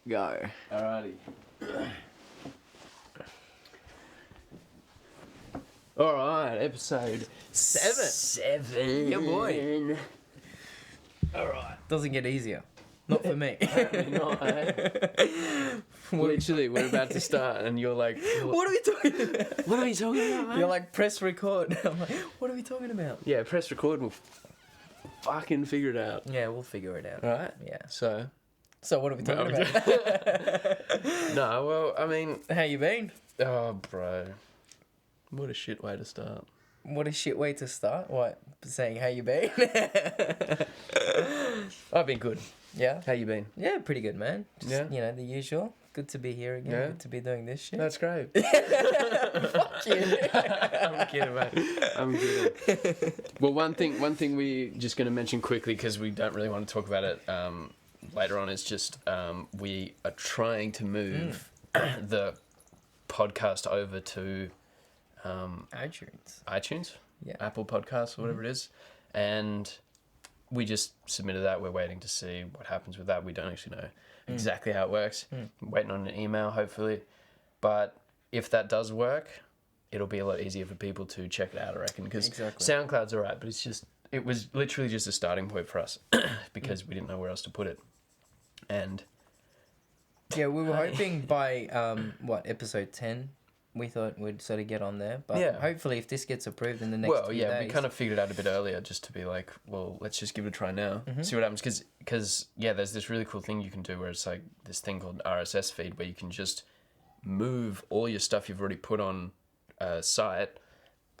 Go. Alrighty. Alright, episode 7. 7. Yeah, boy. Alright. Doesn't get easier. Not for me. No, literally, we're about to start, and you're like, What are we talking about? what are you talking about, mate? You're like, press record. I'm like, what are we talking about? Yeah, press record, we'll fucking figure it out. Yeah, we'll figure it out. Alright? Yeah. So, So what are we talking about? no, well, I mean, How you been? oh, bro. What a shit way to start. What a shit way to start. What? Saying how you been? I've been good. Yeah. How you been? Yeah, pretty good, man. Just, Yeah? You know, the usual. Good to be here again. Yeah? Good to be doing this shit. That's great. Fuck you. I'm kidding, mate. I'm kidding. Well, one thing we just going to mention quickly, because we don't really want to talk about it later on, is just we are trying to move the podcast over to iTunes, Yeah. Apple Podcasts, or whatever it is, and we just submitted that. We're waiting to see what happens with that. We don't actually know exactly how it works. Waiting on an email, hopefully. But if that does work, it'll be a lot easier for people to check it out, I reckon. Because Exactly. SoundCloud's all right, but it was literally just a starting point for us because we didn't know where else to put it. And Yeah, we were hoping by, episode 10, we thought we'd sort of get on there. But Yeah. hopefully if this gets approved in the next few days. we kind of figured it out a bit earlier just to be like, well, let's just give it a try now, see what happens. Because there's this really cool thing you can do where it's like this thing called RSS feed where you can just move all your stuff you've already put on a site,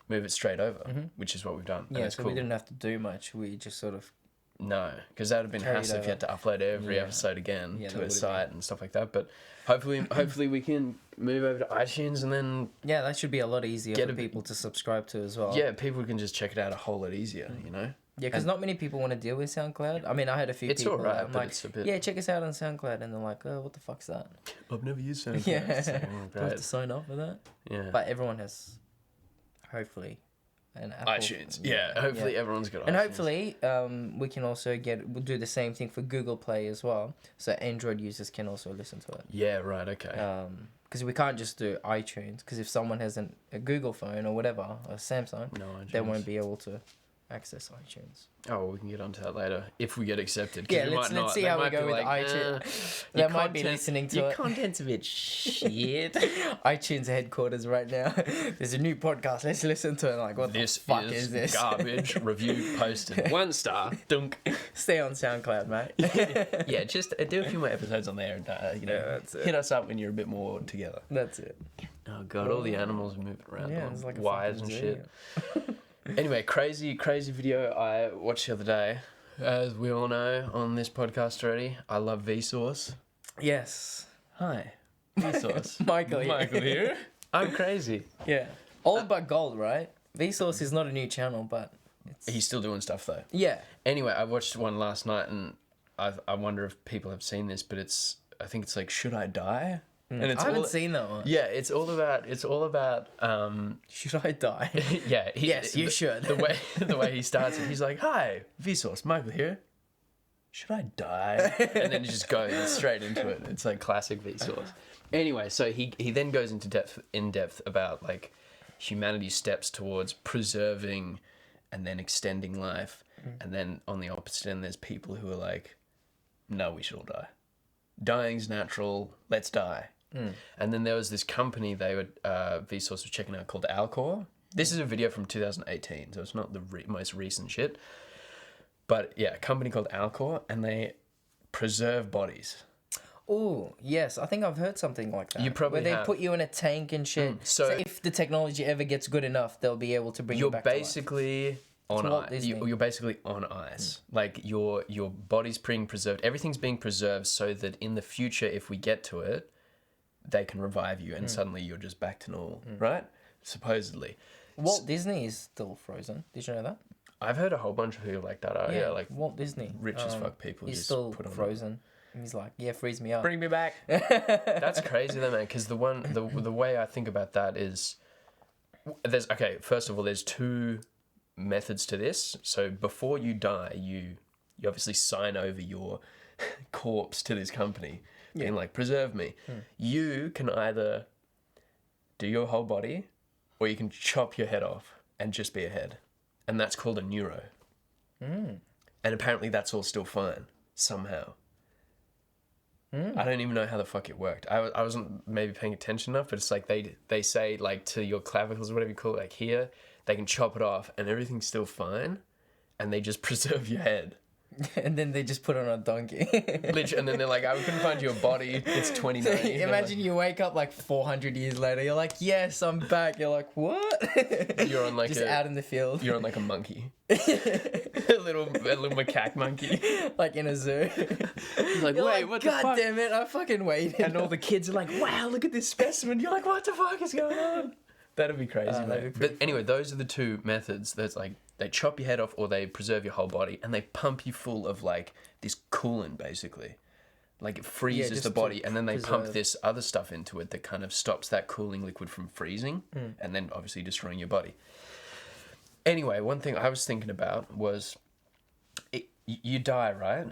move it straight over, which is what we've done. And Yeah, it's so cool. we didn't have to do much. We just sort of... No, because that would have been Carried hassle if you had to upload every Yeah. episode again Yeah, that to a would've site and stuff like that. But hopefully we can move over to iTunes and then Yeah, that should be a lot easier Get for a bit- people to subscribe to as well. people can just check it out a whole lot easier, you know? Yeah, because And- not many people want to deal with SoundCloud. I mean, I had a few It's people alright, that I'm but like, it's a bit... yeah, check us out on SoundCloud. And they're like, oh, what the fuck's that? I've never used SoundCloud. Yeah. It's like, oh, Do I have great. to sign up for that? Yeah. But everyone has, hopefully, an Apple. iTunes. Yeah, hopefully everyone's got And iTunes. hopefully, we can also we'll do the same thing for Google Play as well. So Android users can also listen to it. Yeah, right, okay. Because we can't just do iTunes. Because if someone has a Google phone or whatever, or Samsung, No iTunes. they won't be able to access iTunes. Oh, well, we can get onto that later if we get accepted. 'cause Yeah, we let's might not. see They how we might go be with like, iTunes. your They might be content- listening to your it. content's a bit shit. iTunes headquarters right now. There's a new podcast. Let's listen to it. Like, what This the fuck is this? garbage. Review posted. 1 star. Dunk. Stay on SoundCloud, mate. Yeah, just do a few more episodes on there. And, Yeah, that's it. hit us up when you're a bit more together. That's it. Oh god, all the animals are moving around. Yeah, on it's like a wires and fucking shit. zoo. Anyway, crazy video I watched the other day. As we all know on this podcast already, I love Vsauce. Yes. Hi, Vsauce. Michael here. Michael here. I'm crazy. Yeah. Old but gold, right? Vsauce is not a new channel, but it's... He's still doing stuff though. Yeah. Anyway, I watched one last night, and I wonder if people have seen this, but I think it's like Should I Die? And I haven't seen that one. Yeah, it's all about Should I die? yeah. Yes, you should. The way he starts it, he's like, "Hi, Vsauce, Michael here. Should I die?" And then he just goes straight into it. It's like classic Vsauce. Anyway, so he then goes into depth about like humanity's steps towards preserving and then extending life, and then on the opposite end, there's people who are like, "No, we should all die. Dying's natural. Let's die." And then there was this company Vsauce was checking out called Alcor. This is a video from 2018, so it's not the most recent shit. But yeah, a company called Alcor, and they preserve bodies. Oh, yes. I think I've heard something like that. You probably Where they have. put you in a tank and shit. So- So if the technology ever gets good enough, they'll be able to bring you You're back to life. basically on Walt ice. Disney. You're basically on ice. Like your body's being preserved. Everything's being preserved so that in the future, if we get to it, they can revive you, and suddenly you're just back to normal, right? Supposedly. Walt Disney is still frozen. Did you know that? I've heard a whole bunch of people like that. Yeah, like Walt Disney. rich as fuck people He's just still put on frozen. He's like, yeah, freeze me up. bring me back. That's crazy though, man. Because the way I think about that is, first of all, there's 2 methods to this. So before you die, you obviously sign over your corpse to this company, being Yeah. like, preserve me. You can either do your whole body, or you can chop your head off and just be a head. And that's called a neuro. And apparently that's all still fine, somehow. I don't even know how the fuck it worked. I wasn't maybe paying attention enough, but it's like they say, like, to your clavicles or whatever you call it, like here, they can chop it off and everything's still fine, and they just preserve your head. And then they just put on a donkey. Literally, and then they're like, we couldn't find your body. It's 2090. Imagine you wake up like 400 years later. You're like, yes, I'm back. You're like, what? You're on like just out in the field. You're on like a monkey. a little macaque monkey. Like in a zoo. He's like, You're wait, like, what God the fuck? damn it, I fucking waited. And all the kids are like, wow, look at this specimen. You're like, what the fuck is going on? That'd be crazy, that'd mate. be But pretty anyway, those are the two methods. There's like, they chop your head off or they preserve your whole body, and they pump you full of like this coolant, basically. Like it freezes just the to body, and then they pump preserve. this other stuff into it that kind of stops that cooling liquid from freezing, and then obviously destroying your body. Anyway, one thing I was thinking about was, you die, right?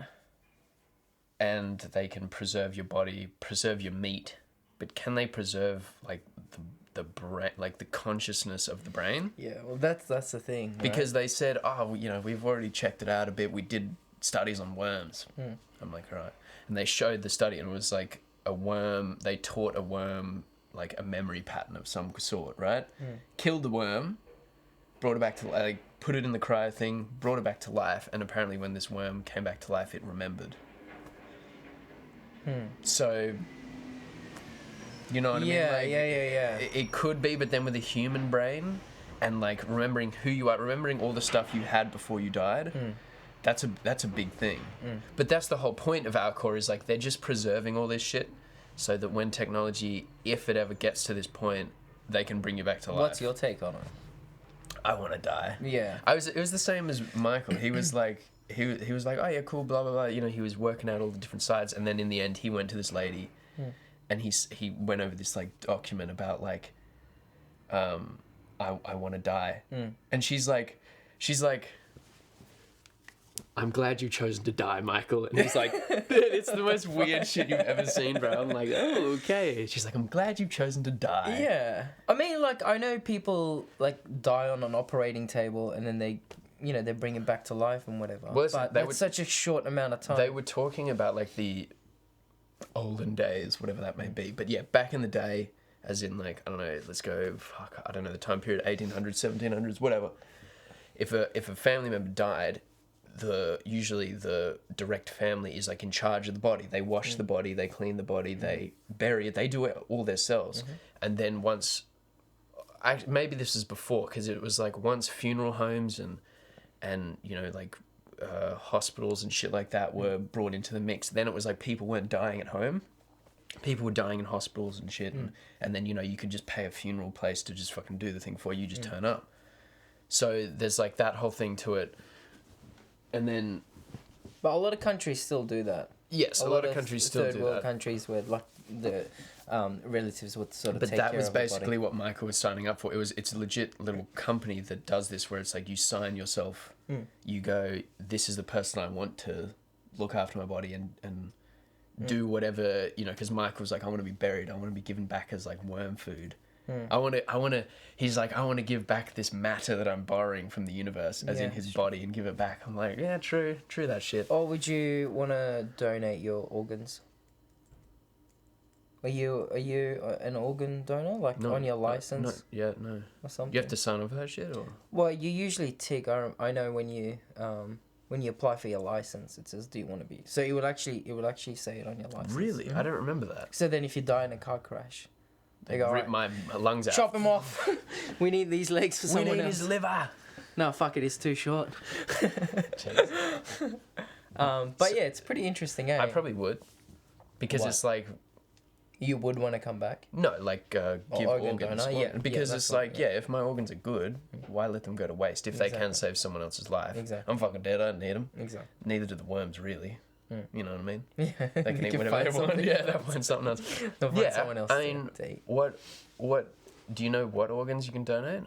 And they can preserve your body, preserve your meat, but can they preserve like the brain, like the consciousness of the brain? Yeah, well, that's the thing. Right? Because they said, we've already checked it out a bit. We did studies on worms. I'm like, all right. And they showed the study, and it was like a worm. They taught a worm like a memory pattern of some sort, right? Killed the worm, brought it back to like put it in the cryo thing, brought it back to life, and apparently when this worm came back to life, it remembered. So, you know what I mean? Like, Yeah. It could be, but then with a human brain and like remembering who you are, remembering all the stuff you had before you died, that's a big thing. But that's the whole point of Alcor, is like they're just preserving all this shit so that when technology, if it ever gets to this point, they can bring you back to life. What's your take on it? I want to die. Yeah. It was the same as Michael. He was like, he was like, oh yeah, cool, blah blah blah. You know, he was working out all the different sides, and then in the end, he went to this lady, and he went over this like document about like, I want to die, and she's like, I'm glad you chose to die, Michael. And he's like, it's the most weird shit you've ever seen, bro. I'm like, oh, okay. She's like, I'm glad you've chosen to die. Yeah. I mean, like, I know people, like, die on an operating table and then they bring it back to life and whatever. Well, but that's such a short amount of time. They were talking about, like, the olden days, whatever that may be. But, yeah, back in the day, as in, like, I don't know, let's go, I don't know, the time period, 1800s, 1700s, whatever. If a family member died, usually the direct family is like in charge of the body. They wash the body, they clean the body, they bury it, they do it all themselves. And then maybe this is before, because it was like once funeral homes and you know, like hospitals and shit like that were brought into the mix, then it was like people weren't dying at home, people were dying in hospitals and shit. And then, you know, you could just pay a funeral place to just fucking do the thing for you, you just turn up. So there's like that whole thing to it. And then, but a lot of countries still do that. Yes, a lot of countries still do that. Third world countries where like the relatives would sort of but take that care was of the basically body. what Michael was signing up for. It's a legit little company that does this, where it's like you sign yourself, you go, this is the person I want to look after my body and do whatever, you know, because Michael was like, I want to be buried, I want to be given back as like worm food. He's like, I want to give back this matter that I'm borrowing from the universe, as in his body, and give it back. I'm like, yeah, true that shit. Or would you want to donate your organs? Are you an organ donor, like on your license? No. Or something? You have to sign up for that shit, or? Well, you usually tick. I know when you apply for your license, it says, "Do you want to be?" So it would actually say it on your license. Really, I don't remember that. So then, if you die in a car crash, They go, rip "Alright, my lungs out. chop him off. We need these legs for someone else. his liver. No, fuck it, it's too short. Jeez. But yeah, it's pretty interesting, eh? I probably would, because Why? it's like, You would want to come back? no, like give organ organs. donor, yeah. Because Yeah, it's that's what- like, if my organs are good, why let them go to waste if they can Exactly. save someone else's life? Exactly. I'm fucking dead. I don't need them. Exactly. Neither do the worms, really. You know what I mean? Yeah. They can eat whatever they want. Yeah, they'll find something else. They'll find someone else I mean, to eat. what do you know what organs you can donate?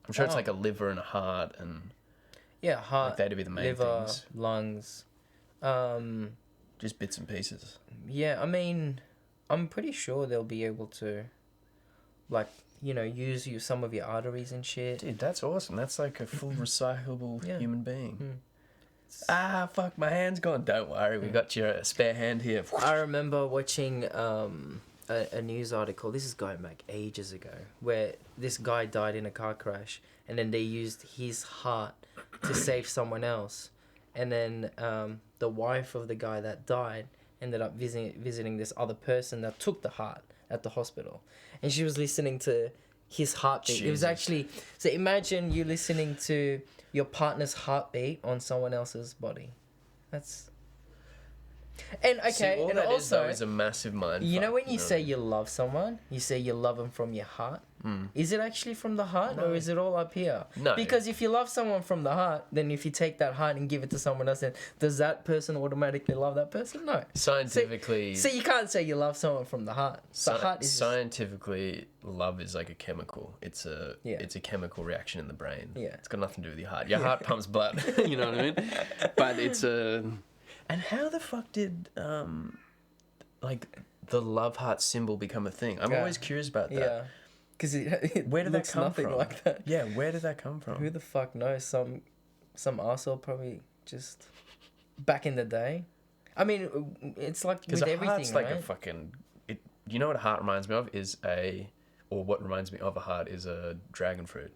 I'm sure it's Oh. like a liver and a heart, and Yeah, heart, like that'd be the main liver, things. lungs, Just bits and pieces. Yeah, I mean, I'm pretty sure they'll be able to, like, use some of your arteries and shit. Dude, that's awesome. That's like a full recyclable Yeah. human being. Mm. Ah, fuck, my hand's gone. Don't worry, we got your spare hand here. I remember watching a news article. This is going back ages ago, where this guy died in a car crash, and then they used his heart to save someone else, and then the wife of the guy that died ended up visiting this other person that took the heart at the hospital, and she was listening to his heartbeat. It was Jesus. actually, so imagine you listening to your partner's heartbeat on someone else's body. That's. And okay, See, all and that is, also, though, is a massive mind you know fuck, when you say you love someone, you say you love them from your heart. Mm. Is it actually from the heart, No. or is it all up here? No. Because if you love someone from the heart, then if you take that heart and give it to someone else, then does that person automatically love that person? No. Scientifically... So you can't say you love someone from the heart. The heart is just, Scientifically, love is like a chemical. It's a Yeah. it's a chemical reaction in the brain. Yeah. It's got nothing to do with your heart. Your heart pumps blood. You know what I mean? But it's a... And how the fuck did like the love heart symbol become a thing? I'm Yeah. always curious about that. yeah. Because it Where did that looks come nothing from? like that. Yeah, where did that come from? Who the fuck knows? Some arsehole probably just back in the day. I mean, it's like Because with a everything, heart's like right? a fucking... You know what a heart reminds me of? What reminds me of a heart is a dragon fruit.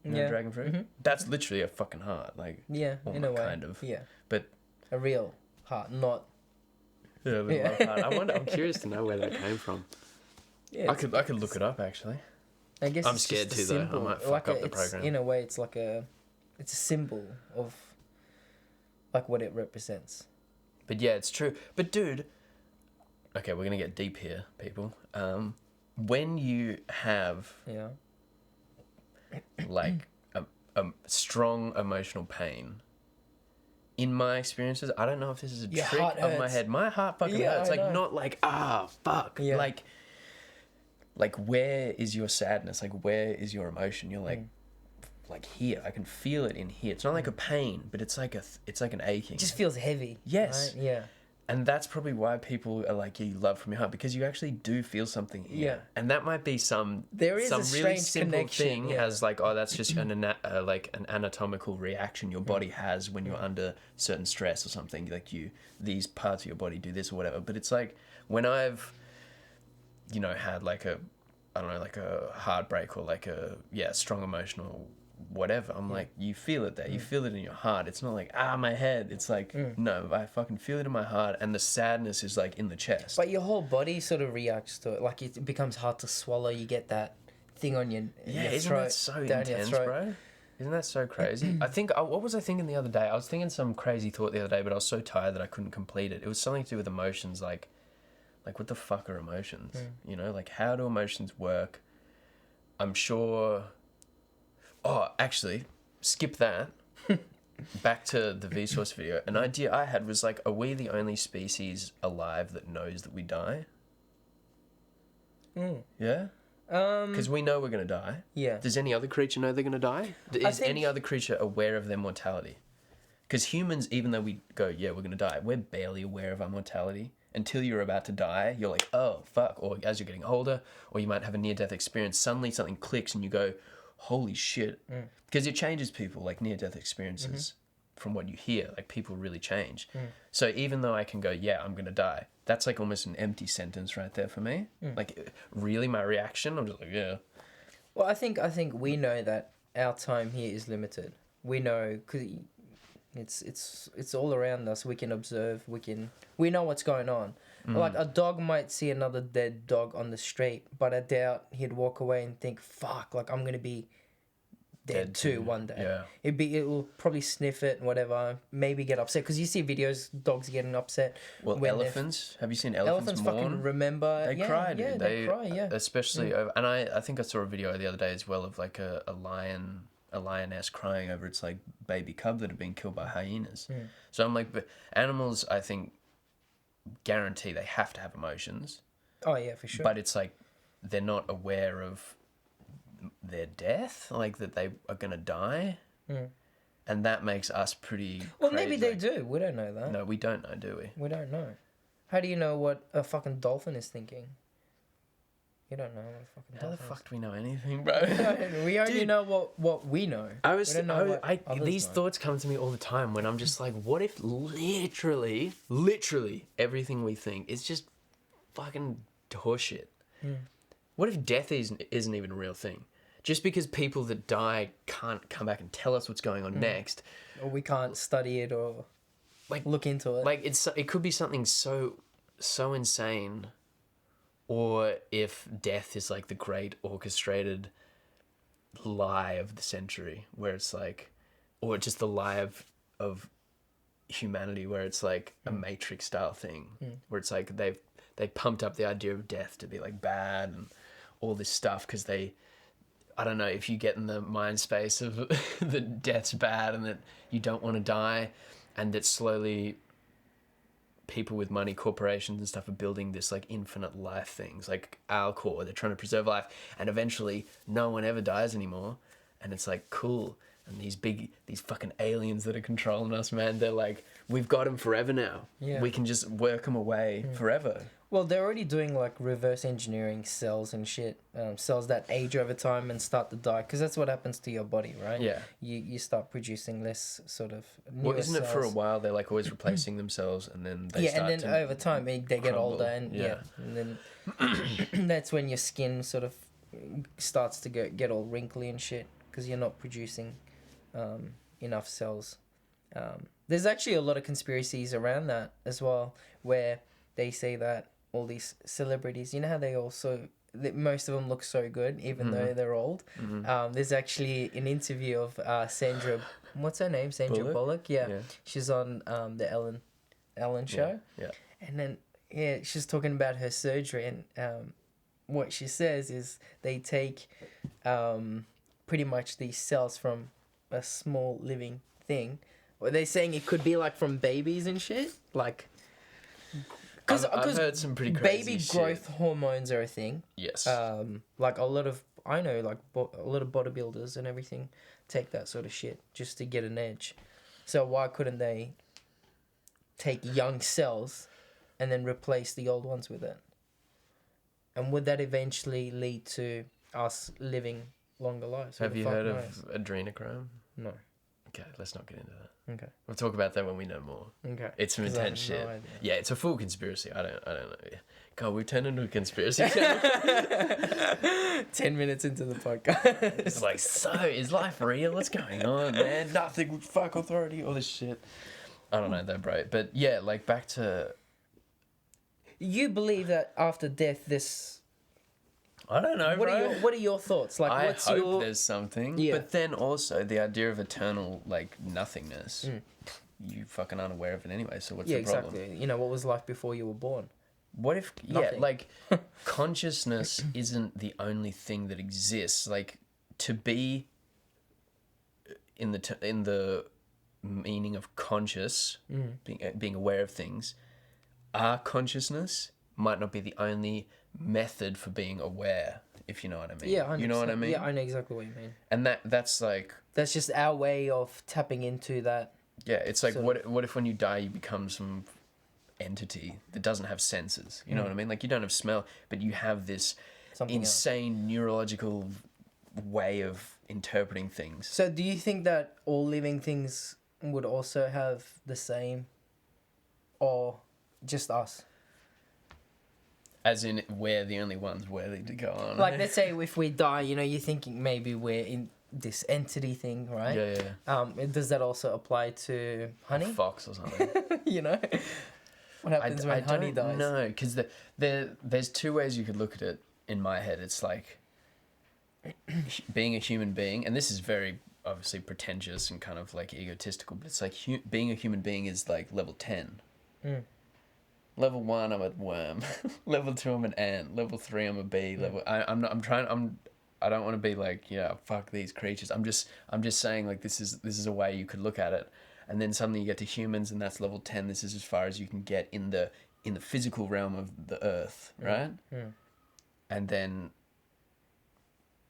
You know dragon fruit? Mhm. That's literally a fucking heart. Like, Yeah, well, in a way. kind of. Yeah. But... A real heart, not. Yeah, the Yeah. love heart. I'm curious to know where that came from. Yeah, I could look it up, actually. I guess I'm it's scared just a too, though. I symbol. might fuck up the it's, program. In a way, it's like it's a symbol of, like, what it represents. But yeah, it's true. But dude, okay, we're gonna get deep here, people. When you have Yeah. like a strong emotional pain, in my experiences, I don't know if this is a Your trick heart of my hurts. head. My heart fucking Yeah, hurts. I Like know. not like fuck. Yeah. Like where is your sadness? Like where is your emotion? You're like. Mm. Like here, I can feel it in here. It's not like a pain, but it's like it's like an aching. It just feels heavy. Yes. Right? Yeah. And that's probably why people are like, you love from your heart, because you actually do feel something here. Yeah. And that might be There is some a really strange simple connection, thing yeah. as like, oh, that's just like an anatomical reaction your body has when you're under certain stress or something. Like these parts of your body do this or whatever. But it's like when I've, had like a heartbreak or like strong emotional whatever, I'm like, you feel it there. You feel it in your heart. It's not like, my head. It's like, no, I fucking feel it in my heart, and the sadness is like in the chest. But your whole body sort of reacts to it. Like it becomes hard to swallow. You get that thing on your Yeah, your isn't throat, that so down your intense, throat. bro? Isn't that so crazy? I think, what was I thinking the other day? I was thinking some crazy thought the other day, but I was so tired that I couldn't complete it. It was something to do with emotions, like what the fuck are emotions? Like how do emotions work? I'm sure... Oh, actually, skip that. Back to the Vsauce video. An idea I had was like, are we the only species alive that knows that we die? Mm. Yeah? Because we know we're going to die. Yeah. Does any other creature know they're going to die? Is think- any other creature aware of their mortality? Because humans, even though we go, yeah, we're going to die, we're barely aware of our mortality. Until you're about to die, you're like, oh, fuck. Or as you're getting older, or you might have a near-death experience, suddenly something clicks and you go, holy shit. Because it changes people, like near-death experiences, from what you hear. Like, people really change. So even though I can go, yeah, I'm going to die, that's like almost an empty sentence right there for me. Like, really, my reaction? I'm just like, yeah. Well, I think we know that our time here is limited. We know because it's all around us. We can observe. We know what's going on. Like a dog might see another dead dog on the street, but I doubt he'd walk away and think, "Fuck! Like I'm gonna be dead too one day." Yeah. It will probably sniff it and whatever. Maybe get upset because you see videos dogs getting upset. Well, when elephants. Have you seen elephants mourn? fucking remember. They yeah, cry, dude. Yeah, they cry. Yeah. Especially over, and I think I saw a video the other day as well of like a lioness crying over its like baby cub that had been killed by hyenas. So I'm like, but animals, I think, guarantee they have to have emotions, Oh yeah, for sure. but it's like they're not aware of their death, like that they are gonna die. and that makes us pretty. Well, crazy. maybe they do. We don't know that. No, we don't know, do we? We don't know. How do you know what a fucking dolphin is thinking? You don't know what a fucking How the dolphin fuck do we know anything, bro? is. We only Dude. know what we know. We don't know what others These know. thoughts come to me all the time when I'm just like, what if literally everything we think is just fucking horseshit? What if death isn't even a real thing? Just because people that die can't come back and tell us what's going on next, Or we can't study it or like look into it. like it could be something so insane, or if death is like the great orchestrated lie of the century, where it's like, or just the lie of humanity, where it's like a Matrix style thing, where it's like they pumped up the idea of death to be like bad and all this stuff because I don't know, if you get in the mind space of that death's bad and that you don't want to die, and that slowly people with money, corporations and stuff, are building this like infinite life things, like Alcor, they're trying to preserve life, and eventually no one ever dies anymore, and it's like cool. And these fucking aliens that are controlling us, man, they're like, we've got them forever now. Yeah. We can just work them away forever. Well, they're already doing like reverse engineering cells and shit, cells that age over time and start to die, because that's what happens to your body, right? Yeah. You start producing less sort of Well, newer isn't it for a cells. while they're like always replacing themselves, and then they Yeah, start and then to over time they get crumble. older, and and then that's when your skin sort of starts to get all wrinkly and shit, because you're not producing enough cells. There's actually a lot of conspiracies around that as well, where they say that all these celebrities, you know how they also, most of them look so good even though they're old. There's actually an interview of Sandra, what's her name? Sandra Bullock. Yeah. She's on the Ellen show. Yeah. And then she's talking about her surgery, and what she says is they take pretty much these cells from a small living thing. Or they're saying it could be like from babies and shit, like. I've heard some pretty crazy baby shit. growth hormones are a thing. Yes. Like a lot of a lot of bodybuilders and everything take that sort of shit just to get an edge. So why couldn't they take young cells and then replace the old ones with it? And would that eventually lead to us living longer lives? Who Have the you fuck heard knows? of adrenochrome? No. Okay, let's not get into that. Okay. We'll talk about that when we know more. Okay. It's some 'Cause I have intense no shit. idea. Yeah, it's a full conspiracy. I don't know. Yeah. God, we've turned into a conspiracy channel. 10 minutes into the podcast. It's like, so is life real? What's going on, man? Nothing. Fuck authority. All this shit. I don't know though, bro. But yeah, like back to. You believe that after death, this. I don't know, bro. What are your thoughts? Like, I what's hope your? there's something. Yeah. But then also the idea of eternal like nothingness. You fucking aren't aware of it anyway. So what's Yeah, the problem? exactly. You know, what was life before you were born? What if Nothing. like consciousness isn't the only thing that exists? Like to be in the meaning of conscious, being aware of things, our consciousness might not be the only method for being aware, if you know what I mean. Yeah, 100%. You know what I mean? Yeah, I know exactly what you mean. And that's like That's just our way of tapping into that. yeah, it's like sort what if when you die you become some entity that doesn't have senses? You know what I mean? Like you don't have smell, but you have this Something else. insane neurological way of interpreting things. So, do you think that all living things would also have the same, or just us? As in, we're the only ones worthy to go on. Like, let's say if we die, you know, you're thinking maybe we're in this entity thing, right? Yeah. Does that also apply to honey? A fox or something. You know, what happens when honey dies? No, because there's two ways you could look at it. In my head, it's like being a human being, and this is very obviously pretentious and kind of like egotistical, but it's like being a human being is like level 10. Level 1, I'm a worm. Level 2, I'm an ant. Level 3, I'm a bee. I don't want to be like, yeah, fuck these creatures. I'm just saying like this is a way you could look at it. And then suddenly you get to humans, and that's level 10. This is as far as you can get in the physical realm of the earth, right? And then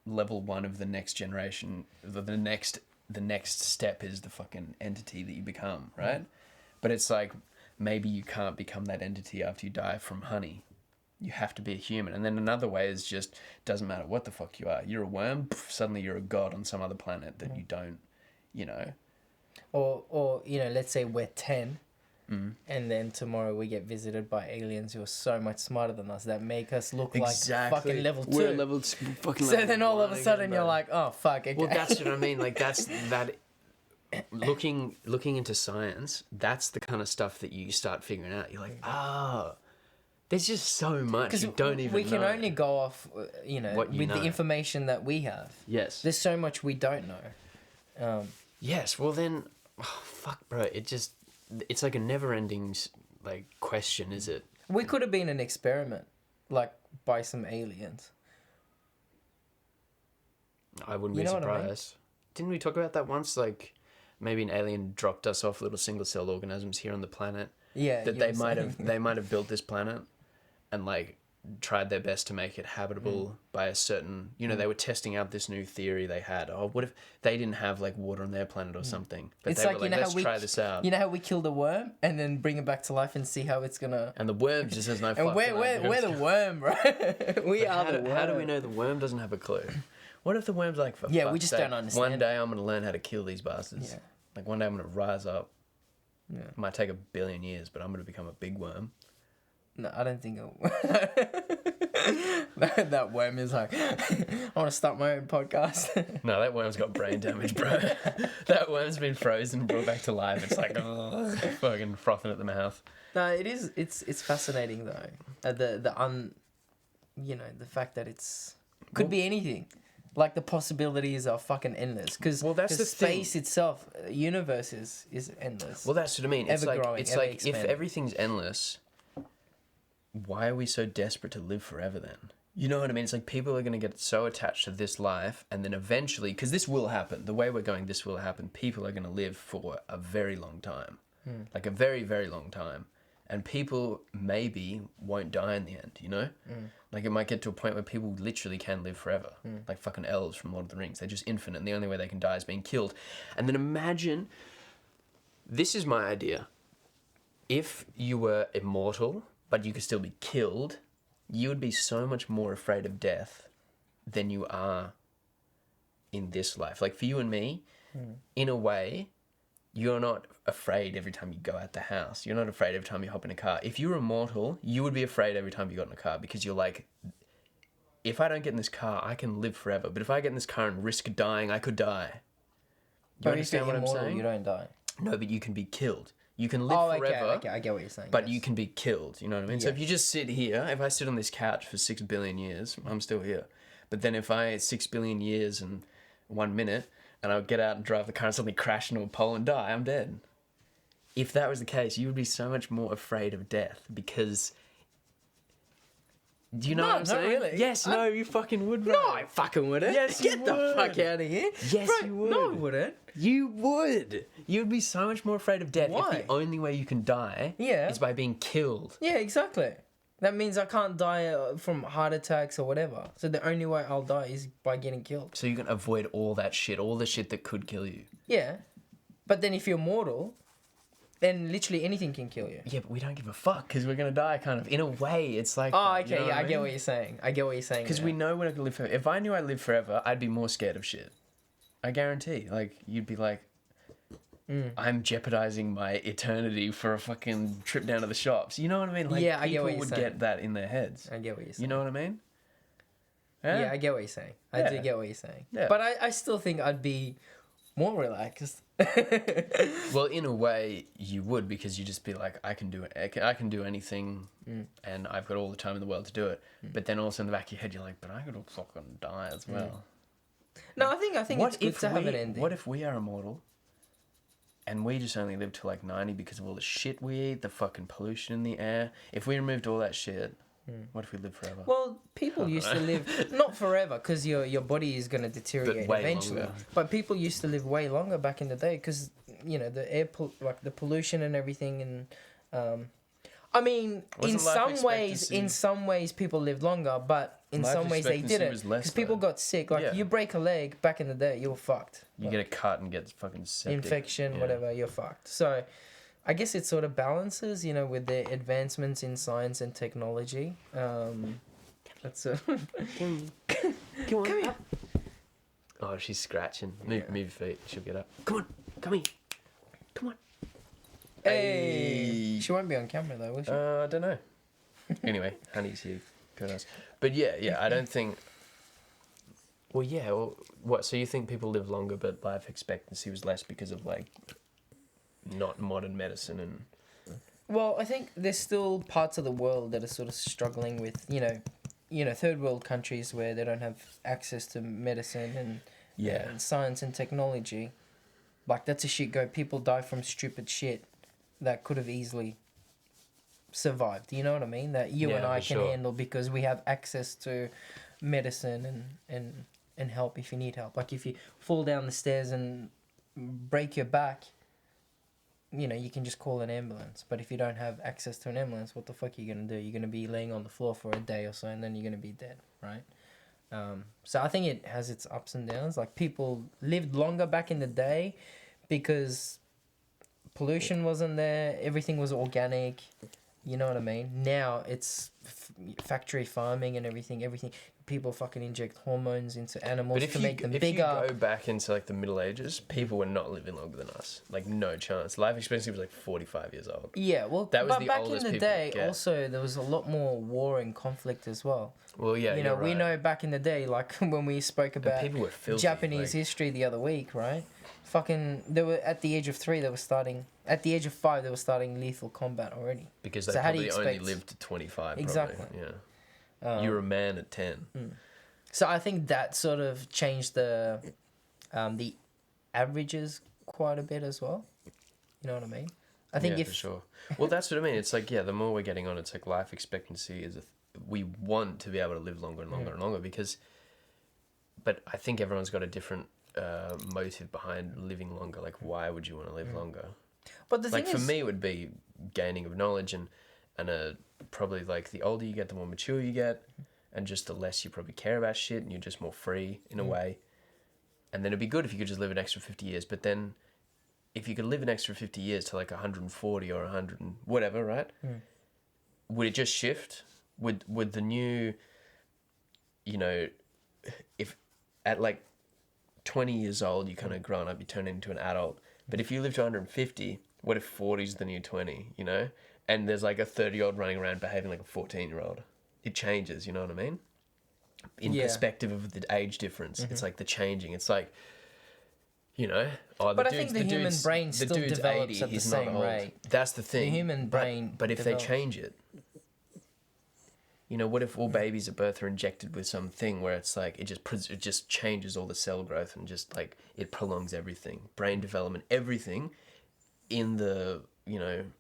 level 1 of the next generation, the next the next step is the fucking entity that you become, right? But it's like, maybe you can't become that entity after you die from honey. You have to be a human. And then another way is just, doesn't matter what the fuck you are. You're a worm, poof, suddenly you're a god on some other planet that you don't, you know. Or you know, let's say we're 10, and then tomorrow we get visited by aliens who are so much smarter than us that make us look like fucking level 2. We're level fucking So level then all of a 1 sudden again, you're bro. like, oh fuck. Okay. Well, that's what I mean. Like, that's that. Looking into science, that's the kind of stuff that you start figuring out. You're like, there's just so much you don't even know. We can only go off, you know, What you with know. the information that we have. Yes. There's so much we don't know. Yes. Well, then, fuck, bro. It's like a never-ending like question, is it? We could have been an experiment, like by some aliens. I wouldn't You be know what I mean? surprised. Didn't we talk about that once? Like, maybe an alien dropped us off little single-cell organisms here on the planet. Yeah. That you they were might saying. have they might have built this planet and like tried their best to make it habitable by a certain, you know, they were testing out this new theory they had. Oh, what if they didn't have like water on their planet or something? But It's they like, were you like, know, let's try this out. You know how we kill the worm and then bring it back to life and see how it's gonna. And the worm just has no And fucking we're idea. the worm, right? We are the worm. How do we know the worm doesn't have a clue? What if the worm's like, for Yeah, we fuck's just sake, don't understand one day I'm gonna learn how to kill these bastards. Yeah. Like one day I'm gonna rise up. Yeah. It might take 1 billion years, but I'm gonna become a big worm. No, I don't think that worm is like, I want to start my own podcast. No, that worm's got brain damage, bro. That worm's been frozen and brought back to life. It's like, oh, fucking frothing at the mouth. No, it is. It's fascinating though. You know, the fact that it's could be anything. Like the possibilities are fucking endless. Because that's the thing. space itself, universe is endless. Well, that's what I mean. It's Ever like, growing, it's ever like if expanding. everything's endless, why are we so desperate to live forever then? You know what I mean? It's like people are going to get so attached to this life, and then eventually, because this will happen, the way we're going, this will happen, people are going to live for a very long time. Like a very, very long time. And people maybe won't die in the end, you know? Like it might get to a point where people literally can live forever. Like fucking elves from Lord of the Rings. They're just infinite, and the only way they can die is being killed. And then imagine, this is my idea. If you were immortal, but you could still be killed, you would be so much more afraid of death than you are in this life. Like for you and me, in a way, you're not afraid every time you go out the house. You're not afraid every time you hop in a car. If you were immortal, you would be afraid every time you got in a car because you're like, if I don't get in this car, I can live forever. But if I get in this car and risk dying, I could die. You But if understand you're what I'm immortal, saying? you don't die. No, but you can be killed. You can live forever. Okay, I get what you're saying. But yes. you can be killed, you know what I mean? So Yeah. if you just sit here, if I sit on this couch for 6 billion years, I'm still here. But then if I 6 billion years and 1 minute, and I get out and drive the car and suddenly crash into a pole and die, I'm dead. If that was the case, you would be so much more afraid of death because... Do you know No, what I'm not saying? really. Yes, no, you fucking would, bro. No, I fucking wouldn't. Yes, you Get the would. fuck out of here. Yes, Bro, you would. No, I wouldn't. You would. You would be so much more afraid of death Why? if the only way you can die Yeah. is by being killed. Yeah, exactly. That means I can't die from heart attacks or whatever. So the only way I'll die is by getting killed. So you can avoid all that shit, all the shit that could kill you. Yeah. But then if you're mortal, then literally anything can kill you. Yeah, but we don't give a fuck because we're going to die, kind of. In a way, it's like... Oh, that, okay, you know yeah, I what get what you're saying. I get what you're saying. Because we know we're not going to live forever. If I knew I lived forever, I'd be more scared of shit. I guarantee. Like, you'd be like, I'm jeopardizing my eternity for a fucking trip down to the shops. You know what I mean? Like, Yeah, I get people what you're would saying. get that in their heads. I get what you're saying. You know what I mean? Yeah, I get what you're saying. I do Yeah. get what you're saying. Yeah. But I still think I'd be more relaxed. Well, in a way, you would because you just be like, I can do it. I can do anything, and I've got all the time in the world to do it. But then also in the back of your head, you're like, but I could fucking die as well. No, I think it's good to have an ending. What if we are immortal, and we just only live to like 90 because of all the shit we eat, the fucking pollution in the air? If we removed all that shit, what if we live forever? Well, people used to live not forever because your body is going to deteriorate way eventually. longer. But people used to live way longer back in the day because the air like the pollution and everything and I mean Wasn't life in some ways people lived longer, but in Life some ways they expectancy didn't was less, because people though. got sick. Like Yeah. you break a leg back in the day, you were fucked. You get a cut and get fucking septic. Infection, Yeah. whatever, you're fucked. So, I guess it sort of balances, you know, with the advancements in science and technology. That's a Come on. Oh, she's scratching. Move your feet. She'll get up. Come on. Come here. Come on. Hey. She won't be on camera though, will she? I don't know. Anyway, Honey's here. Good ass. But yeah, I don't think. Well, yeah. Well, what? So you think people live longer, but life expectancy was less because of like not modern medicine and. Well, I think there's still parts of the world that are sort of struggling with, you know, third world countries where they don't have access to medicine and Yeah. and science and technology. Like that's a shit go. People die from stupid shit that could have easily survived. You know what I mean? That you and Yeah, I for can sure. handle because we have access to medicine and help if you need help. Like if you fall down the stairs and break your back, you know, you can just call an ambulance. But if you don't have access to an ambulance, what the fuck are you going to do? You're going to be laying on the floor for a day or so, and then you're going to be dead, right? So I think it has its ups and downs. Like, people lived longer back in the day because pollution wasn't there. Everything was organic. You know what I mean? Now it's factory farming and everything. People fucking inject hormones into animals to make them bigger. If you go back into like the Middle Ages, people were not living longer than us. Like no chance. Life expectancy was like 45 years old. Yeah, well, That was but the back in oldest the people day, could get. also there was a lot more war and conflict as well. Well, yeah, You know, you're we right. know back in the day, like when we spoke And about people were filthy, Japanese like- history the other week, right? Fucking, they were at the age of 3, they were starting. At the age of 5, they were starting lethal combat already. Because they So how do you probably only expect- lived to 25. Exactly. Probably. Yeah. You were a man at 10. So I think that sort of changed the averages quite a bit as well. You know what I mean? I think yeah, if for sure. Well, that's what I mean. It's like, yeah, the more we're getting on, it's like life expectancy is we want to be able to live longer and longer and longer because. But I think everyone's got a different motive behind living longer. Like, why would you want to live longer? but the Like thing for is, me, it would be gaining of knowledge and probably like the older you get, the more mature you get, and just the less you probably care about shit, and you're just more free in a way. And then it'd be good if you could just live an extra 50 years. But then, if you could live an extra 50 years to like 140 or 100 and whatever, right? Would it just shift? Would the new, you know, if at like 20 years old you kind of grown up, you turn into an adult. But if you live to 150, what if 40 is the new 20? You know, and there's like a 30-year-old running around behaving like a 14-year-old. It changes. You know what I mean? In Yeah. perspective of the age difference, it's like the changing. It's like, you know, oh, But I think the human brain still develops at the he's not same old. rate. That's the thing. human brain But if develops. they change it, you know, what if all babies at birth are injected with something where it's like it just changes all the cell growth and just like it prolongs everything, brain development, everything, in the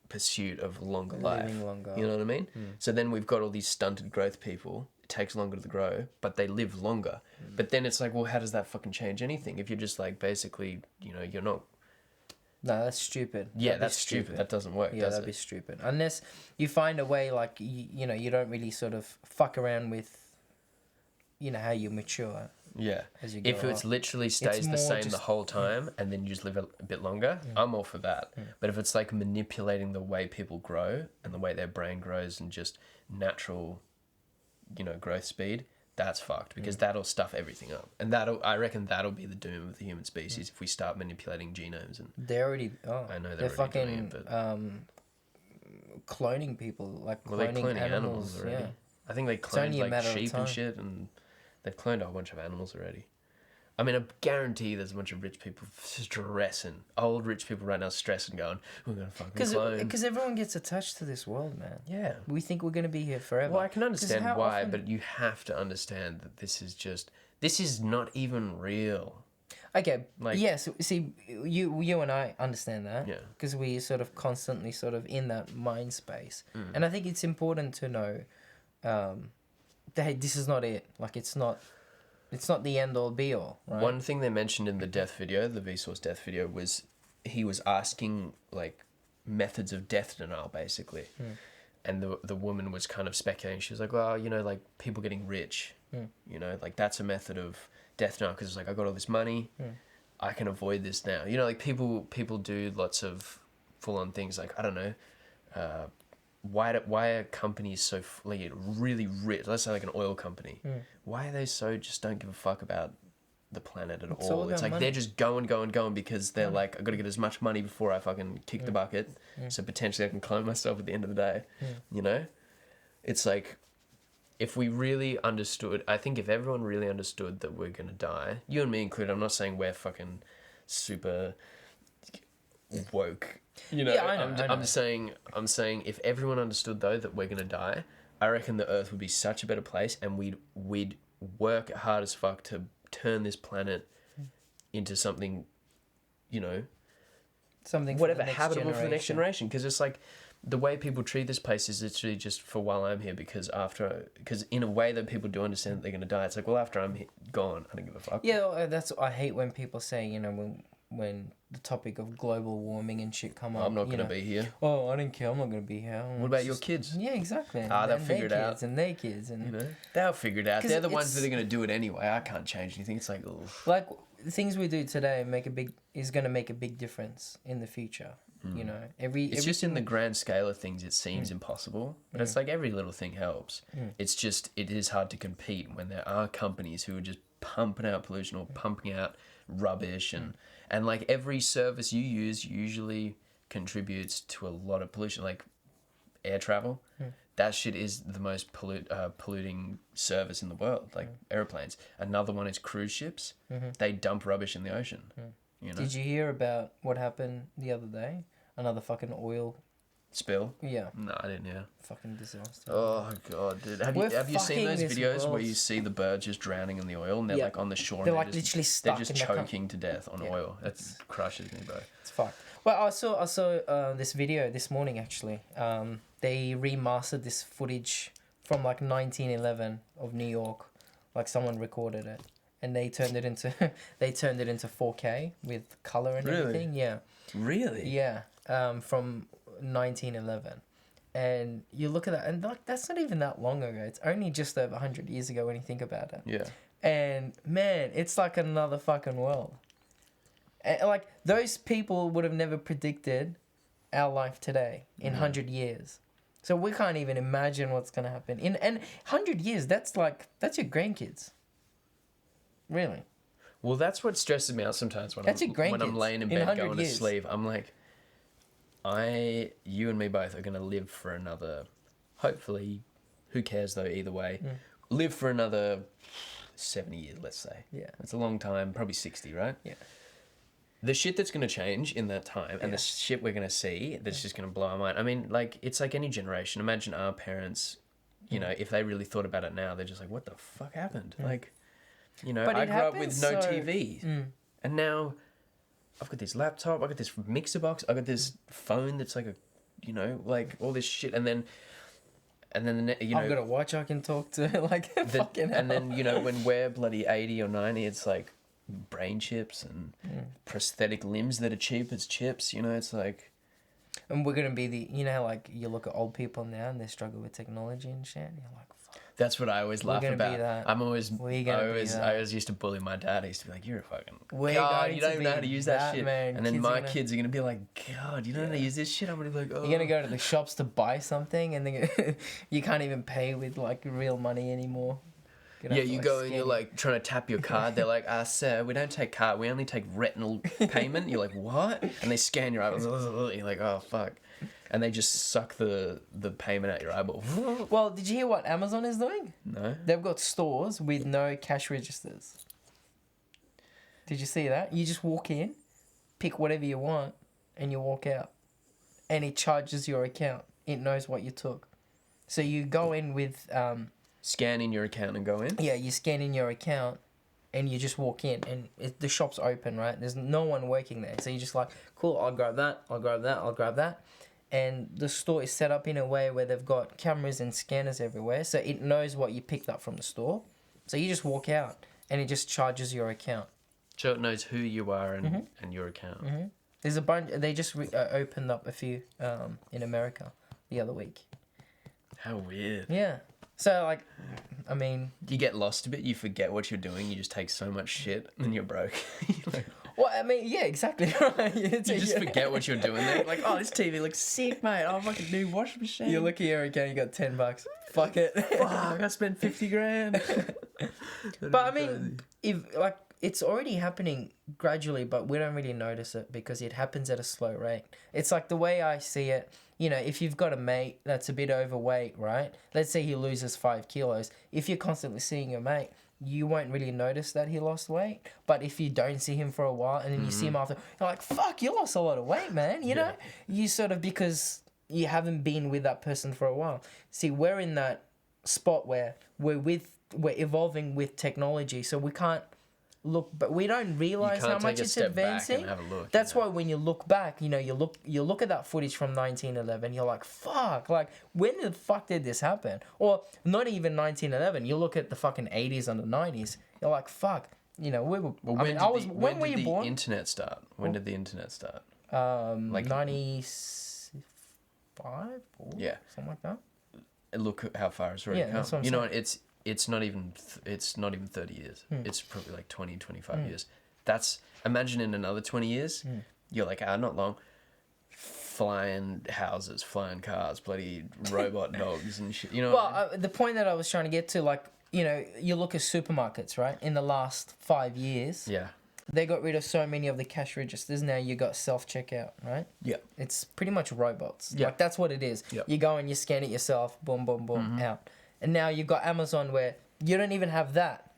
pursuit of longer life. Living longer. You know what I mean? So then we've got all these stunted growth people. It takes longer to grow, but they live longer. But then it's like, well, how does that fucking change anything? If you're just like basically, you're not. No, that's stupid. Yeah, That'd be that's stupid. That doesn't work. Yeah, does that'd it? be stupid. Unless you find a way, like, you don't really sort of fuck around with, how you mature Yeah. as you go If it's up. literally stays the more same the just- whole time and then you just live a bit longer, I'm all for that. But if it's like manipulating the way people grow and the way their brain grows and just natural, growth speed, that's fucked because that'll stuff everything up. And I reckon that'll be the doom of the human species if we start manipulating genomes and They already, I know they're they're already fucking doing it, but cloning people, like well, they're cloning cloning animals already. Yeah. I think they only cloned a like matter of sheep time. and shit, and they've cloned a whole bunch of animals already. I mean, I guarantee there's a bunch of rich people stressing, old rich people right now stressing, going, "We're gonna fucking clone." Because everyone gets attached to this world, man. Yeah. We think we're gonna be here forever. Well, I can 'Cause understand how why, often- but you have to understand that this is not even real. Okay. Like- yes. See, you and I understand that. Yeah. Because we sort of constantly sort of in that mind space, Mm. and I think it's important to know, that hey, this is not it. Like it's not the end all be all. Right. One thing they mentioned in the death video, the Vsauce death video, was he was asking like methods of death denial, basically. And the woman was kind of speculating. She was like, well, like people getting rich You know, like that's a method of death denial because it's like I got all this money, I can avoid this now. You know, like people do lots of full on things. Like I don't know, why are companies so like really rich? Let's say like an oil company. Why are they so just don't give a fuck about the planet at all? It's like money. They're just going because they're like, I got to get as much money before I fucking kick the bucket, so potentially I can clone myself at the end of the day. You know, it's like if we really understood. I think if everyone really understood that we're gonna die, you and me included. I'm not saying we're fucking super woke. You know, Yeah, I know. I'm saying if everyone understood though that we're gonna die, I reckon the Earth would be such a better place, and we'd work hard as fuck to turn this planet into something, you know, something whatever habitable for the next generation. Because it's like the way people treat this place is literally just for while I'm here. Because in a way that people do understand that they're gonna die, it's like, well, after I'm gone, I don't give a fuck. Yeah, I hate when people say, you know, when the topic of global warming and shit come up. I'm not going to be here. Oh, I don't care. I'm not going to be here. What about your kids? Yeah, exactly. They'll figure it out. And their kids. And, you know, they'll figure it out. They're the ones that are going to do it anyway. I can't change anything. It's like, ugh. Like, the things we do today is going to make a big difference in the future. You know, it's just in the grand scale of things, it seems impossible. But it's like every little thing helps. It's just, it is hard to compete when there are companies who are just pumping out pollution or pumping out rubbish and like every service you use usually contributes to a lot of pollution, like air travel. That shit is the most polluting service in the world, like airplanes. Another one is cruise ships. They dump rubbish in the ocean. You know? Did you hear about what happened the other day? Another fucking oil spill? Yeah. No, I didn't hear. Fucking disaster. Oh god, dude. Have you seen those videos where you see the birds just drowning in the oil and they're like on the shore they're and like literally stuck. They're just choking to death on oil. That crushes me, bro. It's fucked. Well, I saw this video this morning actually. They remastered this footage from like 1911 of New York. Like someone recorded it and they turned it into 4K with color and everything. Yeah. Really? Yeah. From 1911. And you look at that, and like that's not even that long ago. It's only just over 100 years ago when you think about it. Yeah. And man, it's like another fucking world. And like those people would have never predicted our life today in 100 years. So we can't even imagine what's gonna happen in 100 years. That's your grandkids. Really. Well, that's what stresses me out sometimes when I'm laying in bed going to sleep. I'm like, you and me both are going to live for another, hopefully, who cares though, either way, live for another 70 years, let's say. Yeah. It's a long time, probably 60, right? Yeah. The shit that's going to change in that time and the shit we're going to see that's just going to blow our mind. I mean, like, it's like any generation. Imagine our parents, you know, if they really thought about it now, they're just like, what the fuck happened? Like, you know, I grew up with no TV. And now I've got this laptop, I've got this mixer box, I've got this phone that's like you know, like all this shit. And then you know, I've got a watch I can talk to, like, fucking hell. And then, you know, when we're bloody 80 or 90, it's like brain chips and prosthetic limbs that are cheap as chips, you know, it's like... And we're going to be you know, like, you look at old people now and they struggle with technology and shit, and you're like, that's what I always laugh about. I always used to bully my dad. I used to be like, "You're a fucking god. You don't even know how to use that shit." And then my kids are gonna be like, "God, you don't know how to use this shit." I'm gonna be like, "Oh." You're gonna go to the shops to buy something, and then you can't even pay with like real money anymore. Yeah, you go and you're like trying to tap your card. They're like, "Sir, we don't take card. We only take retinal payment." You're like, "What?" And they scan your eyeballs. You're like, "Oh fuck." And they just suck the payment out your eyeball. Well, did you hear what Amazon is doing? No. They've got stores with no cash registers. Did you see that? You just walk in, pick whatever you want, and you walk out. And it charges your account. It knows what you took. So you go in with... scan in your account and go in? Yeah, you scan in your account and you just walk in and the shop's open, right? There's no one working there. So you're just like, cool, I'll grab that, I'll grab that, I'll grab that. And the store is set up in a way where they've got cameras and scanners everywhere, so it knows what you picked up from the store. So you just walk out, and it just charges your account. So it knows who you are and your account. Mm-hmm. There's a bunch. They just opened up a few in America the other week. How weird. Yeah. So like, I mean, You get lost a bit. You forget what you're doing. You just take so much shit, and you're broke. Like, well, I mean, yeah, exactly right. you just forget what you're doing. There. Like, oh, this TV looks sick, mate. Oh, fucking new washing machine. You look at your account, you got $10. Fuck it. Fuck, I spent 50 grand. But I mean, if like it's already happening gradually, but we don't really notice it because it happens at a slow rate. It's like the way I see it. You know, if you've got a mate that's a bit overweight, right? Let's say he loses 5 kilos. If you're constantly seeing your mate, you won't really notice that he lost weight. But if you don't see him for a while and then you see him after, you're like, fuck, you lost a lot of weight, man. You know? You sort of, because you haven't been with that person for a while. See, we're in that spot where we're evolving with technology, so we can't look, but we don't realize how much it's advancing. Look, that's why when you look back, you know, you look at that footage from 1911, you're like, fuck, like when the fuck did this happen? Or not even 1911, you look at the fucking 80s and the 90s, you're like, fuck, you know, we were. Well, when were you born? Internet start? When did the internet start? Like 95 or something like that. Look at how far it's already come. That's what I'm you know, saying. it's not even 30 years. It's probably like 20, 25 years. That's, imagine in another 20 years, you're like, not long. Flying houses, flying cars, bloody robot dogs and shit. You know. Well, the point that I was trying to get to, like, you know, you look at supermarkets, right? In the last 5 years, they got rid of so many of the cash registers. Now you got self-checkout, right? Yeah. It's pretty much robots. Yeah. Like, that's what it is. Yep. You go and you scan it yourself, boom, boom, boom, out. And now you've got Amazon where you don't even have that.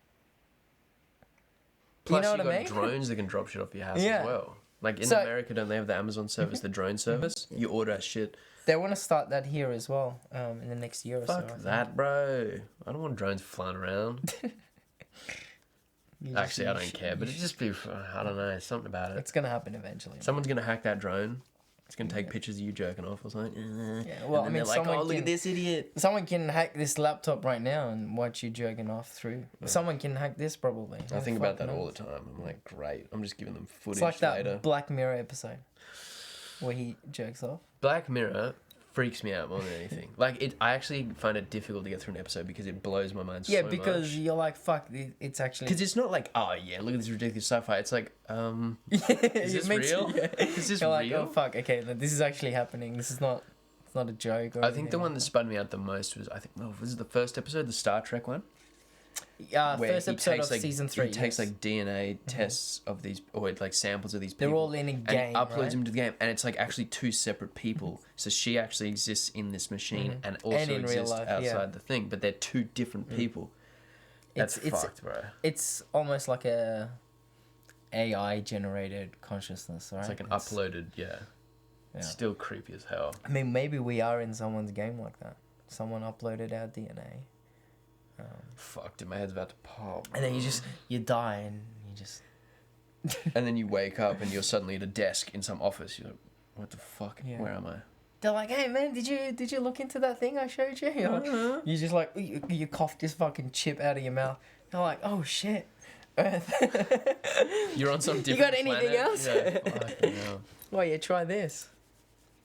Plus, you know what I mean? got drones that can drop shit off your house Yeah. as well. Like in America, don't they have the Amazon service, the drone service? You order shit. They want to start that here as well in the next year or so. I Fuck think. that, bro. I don't want drones flying around. Actually, I don't care, but it'd just be, I don't know, something about it. It's going to happen eventually. Someone's going to hack that drone. It's going to take pictures of you jerking off or something. Yeah, well, I mean, they're like, someone look at this idiot. Someone can hack this laptop right now and watch you jerking off through. Yeah. Someone can hack this probably. I think about that all the time. I'm like, great. I'm just giving them footage it's like that later. Black Mirror episode where he jerks off. Black Mirror freaks me out more than anything. Like, I actually find it difficult to get through an episode because it blows my mind so much. Yeah, because you're like, fuck, it's actually... Because it's not like, oh, yeah, look at this ridiculous sci-fi. It's like, is this real? Is this you're real? Like, oh, fuck, okay, this is actually happening. This is not... It's not a joke. Or I think the one that spun me out the most was, was it the first episode, the Star Trek one? First episode of season 3. He takes like DNA tests of these, or like samples of these people. They're all in a game, and he uploads right? them to the game, and it's like actually 2 separate people. So she actually exists in this machine and also And in real exists life, outside the thing, but they're 2 different people. That's fucked, bro. It's almost like a AI generated consciousness, right? It's like an uploaded, It's still creepy as hell. I mean, maybe we are in someone's game like that. Someone uploaded our DNA. Fuck, dude, my head's about to pop. And then you die and you just... And then you wake up and you're suddenly at a desk in some office. You're like, what the fuck? Yeah. Where am I? They're like, hey man, did you look into that thing I showed you? You're like, you just like, you cough this fucking chip out of your mouth. You're like, oh shit, Earth. You're on some different You got anything planet? else? Yeah, fucking hell. Well, yeah, try this.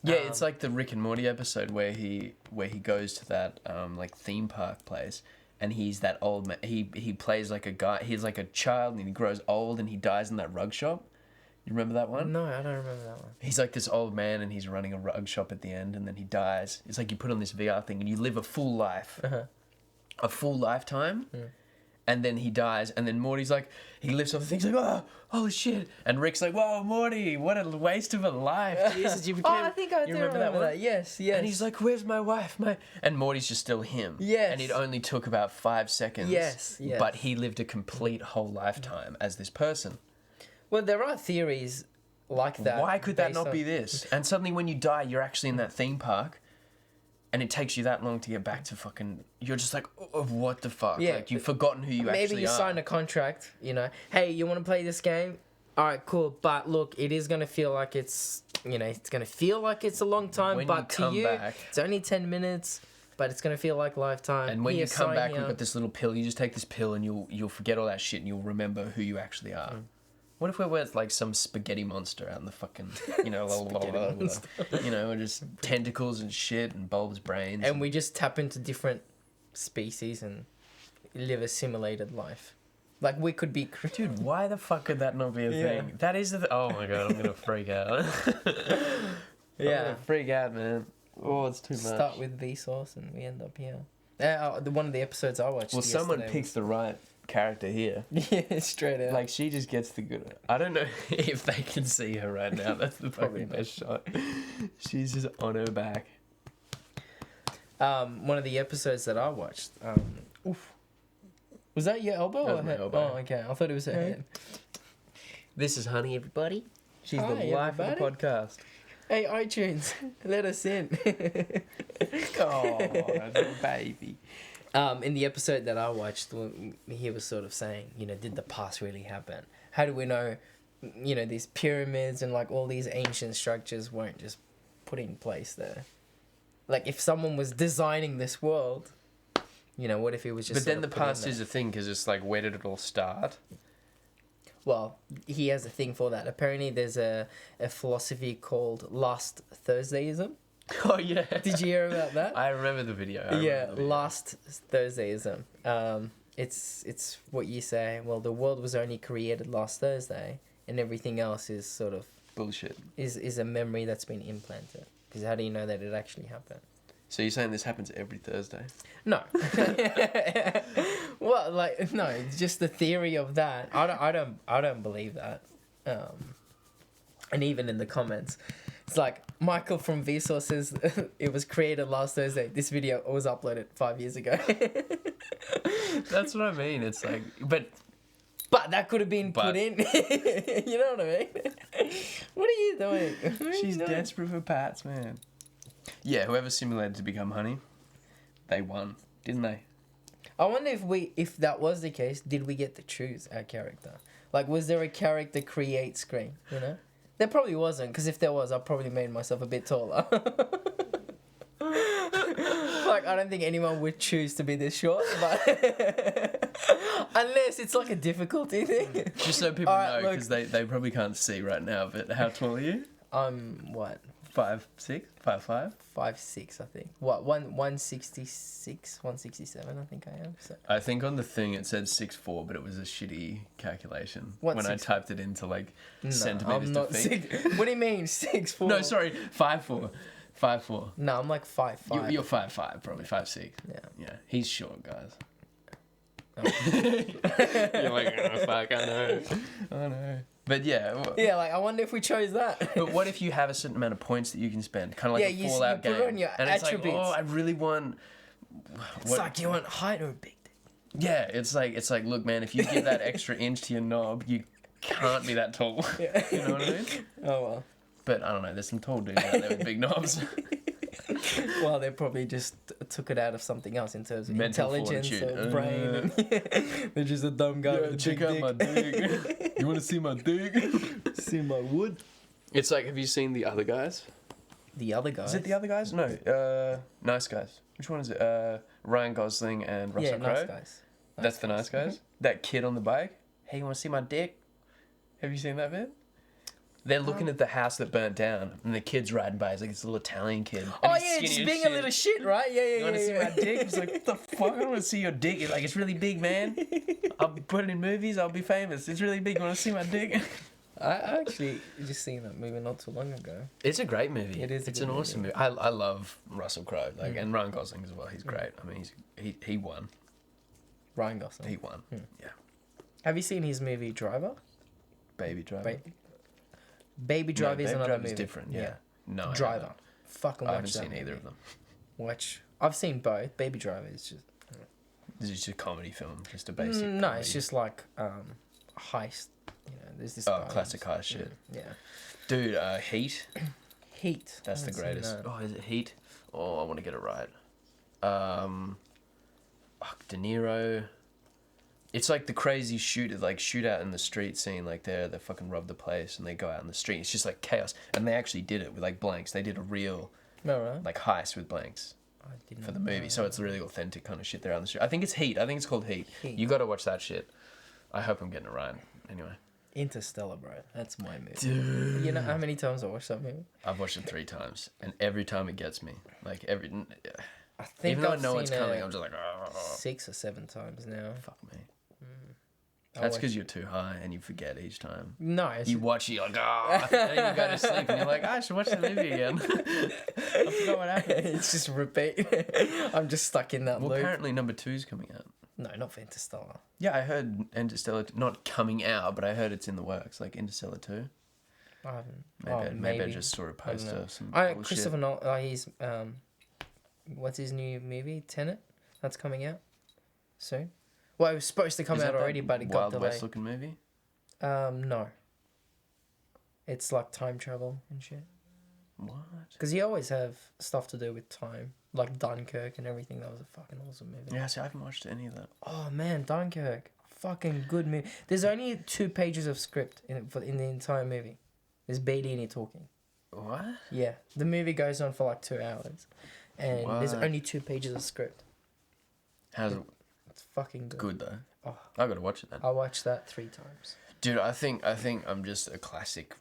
Yeah, it's like the Rick and Morty episode where he goes to that like theme park place, and he's that old man. He plays like a guy. He's like a child, and he grows old, and he dies in that rug shop. You remember that one? No, I don't remember that one. He's like this old man, and he's running a rug shop at the end, and then he dies. It's like you put on this VR thing, and you live a full life, a full lifetime. And then he dies, and then Morty's like, he lifts up the thing, he's like, oh, holy shit. And Rick's like, whoa, Morty, what a waste of a life. Jesus, you became... I think I do remember that one. Yes. And he's like, where's my wife? And Morty's just still him. Yes. And it only took about 5 seconds. Yes. But he lived a complete whole lifetime as this person. Well, there are theories like that. Why could that not be this? And suddenly when you die, you're actually in that theme park. And it takes you that long to get back to fucking... You're just like, oh, what the fuck? Yeah. Like, you've forgotten who you actually are. Maybe you sign a contract, you know. Hey, you want to play this game? All right, cool. But look, it is going to feel like it's... You know, it's going to feel like it's a long time. When but you to you, back, it's only 10 minutes. But it's going to feel like lifetime. and when Here, you come sign back, here. we've got this little pill. You just take this pill and you'll forget all that shit and you'll remember who you actually are. What if we're like some spaghetti monster out in the fucking, you know, you know, just tentacles and shit and bulbs brains. And we just tap into different species and live a simulated life. Like we could be. Dude, why the fuck could that not be a thing? That is the. Oh my god, I'm gonna freak out. I'm gonna freak out, man. Oh, it's too much. Start with Vsauce and we end up here. One of the episodes I watched. Well, someone picks the right character here. Yeah, straight out. Like she just gets the good. I don't know if they can see her right now. That's the fucking best shot. She's just on her back. One of the episodes that I watched. Oof. Was that your elbow? That was or my head? elbow. Oh, okay. I thought it was her head. This is Honey, everybody. She's Hi, the life of the everybody. podcast. Hey, iTunes, let us in. Oh, the baby. In the episode that I watched, he was sort of saying, did the past really happen? How do we know, these pyramids and like all these ancient structures weren't just put in place there? Like if someone was designing this world, what if it was just? But then the past is a thing because it's like, where did it all start? Well, he has a thing for that. Apparently, there's a philosophy called Last Thursdayism. Oh yeah. Did you hear about that? I remember the video. Last Thursdayism. It's what you say. Well, the world was only created last Thursday, and everything else is sort of bullshit. Is a memory that's been implanted. Because how do you know that it actually happened? So you're saying this happens every Thursday? No. Well, like no, it's just the theory of that. I don't believe that. And even in the comments, it's like Michael from Vsauce says it was created last Thursday. This video was uploaded 5 years ago. That's what I mean. It's like, but that could have been put in. You know what I mean? What are you doing? She's desperate for pats, man. Yeah, whoever simulated to become Honey, they won, didn't they? I wonder if that was the case, did we get to choose our character? Like, was there a character create screen? There probably wasn't, because if there was, I probably made myself a bit taller. Like, I don't think anyone would choose to be this short, but unless it's like a difficulty thing. Just so people know, because they probably can't see right now. But how tall are you? I'm what? 5'6", 5'5"? 5'6", I think. What, 166, 167, I think I am. So. I think on the thing it said 6'4", but it was a shitty calculation. What, when I typed it into like centimeters I'm not to feet. What do you mean 6'4"? No, sorry, 5'4". 5'4". No, I'm like 5'5". You're 5'5", probably 5'6". Yeah. He's short, guys. Oh. You're like, oh fuck, I know. But yeah. Yeah, like I wonder if we chose that. But what if you have a certain amount of points that you can spend, kind of like a Fallout you put game, it on your and attributes. it's like, oh, I really want. It's like, do you want height or big dick? Yeah, it's like, look, man, if you give that extra inch to your knob, you can't be that tall. Yeah. You know what I mean? Oh well. But I don't know. There's some tall dudes out there with big knobs. Well, they probably just took it out of something else in terms of Mental intelligence fortitude. or brain. They're just a dumb guy with a check big out my dick. You want to see my dick? See my wood. It's like, have you seen The Other Guys? The Other Guys? Is it The Other Guys? No. Nice Guys. Which one is it? Ryan Gosling and Russell Crowe. Nice Guys. That's the Nice Guys. That kid on the bike. Hey, you want to see my dick? Have you seen that bit? They're looking at the house that burnt down, and the kid's riding by. He's like this little Italian kid. And Oh he's yeah, skinny just as being shit. a little shit, right? Yeah. You want to see my dick? He's like, what the fuck? I don't want to see your dick. He's like, it's really big, man. I'll put it in movies. I'll be famous. It's really big. You want to see my dick? I actually just seen that movie not too long ago. It's a great movie. It is. It's an awesome movie. I love Russell Crowe, and Ryan Gosling as well. He's great. I mean, he won. Ryan Gosling. He won. Yeah. Have you seen his movie Driver? Baby Driver. Baby Driver is Baby another Driver's movie. different. Yeah. No. Driver. Fucking I watch haven't that seen movie. either of them. I've seen both. Baby Driver is just. This is just a comedy film, just a basic. No, comedy. it's just like heist. There's this. Oh, guy classic who's- heist shit. Yeah. Dude, Heat. Heat. That's the I haven't seen greatest. that. Oh, is it Heat? Oh, I want to get it right. De Niro. It's like the crazy shootout in the street scene. Like they fucking rob the place and they go out in the street. It's just like chaos. And they actually did it with like blanks. They did a real No, right? like heist with blanks I didn't for the know. movie. So it's really authentic kind of shit there on the street. I think it's Heat. I think it's called Heat. Heat. You got to watch that shit. I hope I'm getting it right. Anyway. Interstellar, bro. That's my movie. Dude. You know how many times I watched that movie? I've watched it 3 times, and every time it gets me. Like I think Even though I've I know it's seen coming, it I'm just like, oh, 6 or 7 times now. fuck me. I That's watch- because you're too high and you forget each time. No, it's You watch it, you're like, ah, and then you go to sleep and you're like, I should watch the movie again. I forgot what happened. it's just repeat. I'm just stuck in that Well, loop. apparently number 2's coming out. No, not for Interstellar. Yeah, I heard Interstellar, not coming out, but I heard it's in the works, like Interstellar 2. I haven't. Maybe I just saw a poster. Some bullshit. Christopher Nolan. He's what's his new movie? Tenet. That's coming out soon. Well, it was supposed to come Is out that already, that but it got Wild delayed. West looking movie? No. It's like time travel and shit. What? Because he always have stuff to do with time, like Dunkirk and everything. That was a fucking awesome movie. Yeah, see, I haven't watched any of that. Oh man, Dunkirk, fucking good movie. There's only 2 pages of script in the entire movie. There's Beatty and he talking. What? Yeah, the movie goes on for like 2 hours, and there's What? only 2 pages of script. How's it? It's fucking good. Good though. Oh. I gotta watch it then. I watched that 3 times. Dude, I think I'm just a classic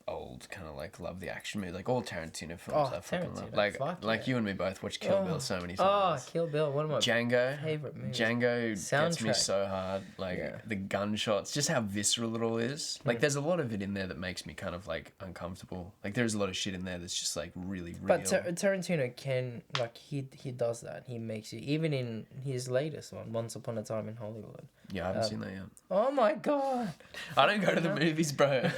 old kind of like love the action movie, like all Tarantino films. Oh, I fucking love. Tarantino, fuck Like yeah. you and me both watch Kill Bill so many Oh, times. Kill Bill, one of my Django. favorite movies. Django gets me Soundtrack. so hard. Like Yeah. the gunshots, just how visceral it all is. Like there's a lot of it in there that makes me kind of like uncomfortable. Like there's a lot of shit in there that's just like really real. But Tarantino can, like, he does that. He makes you, even in his latest one, Once Upon a Time in Hollywood. Yeah, I haven't seen that yet. Oh my god. I don't go to the movies, bro.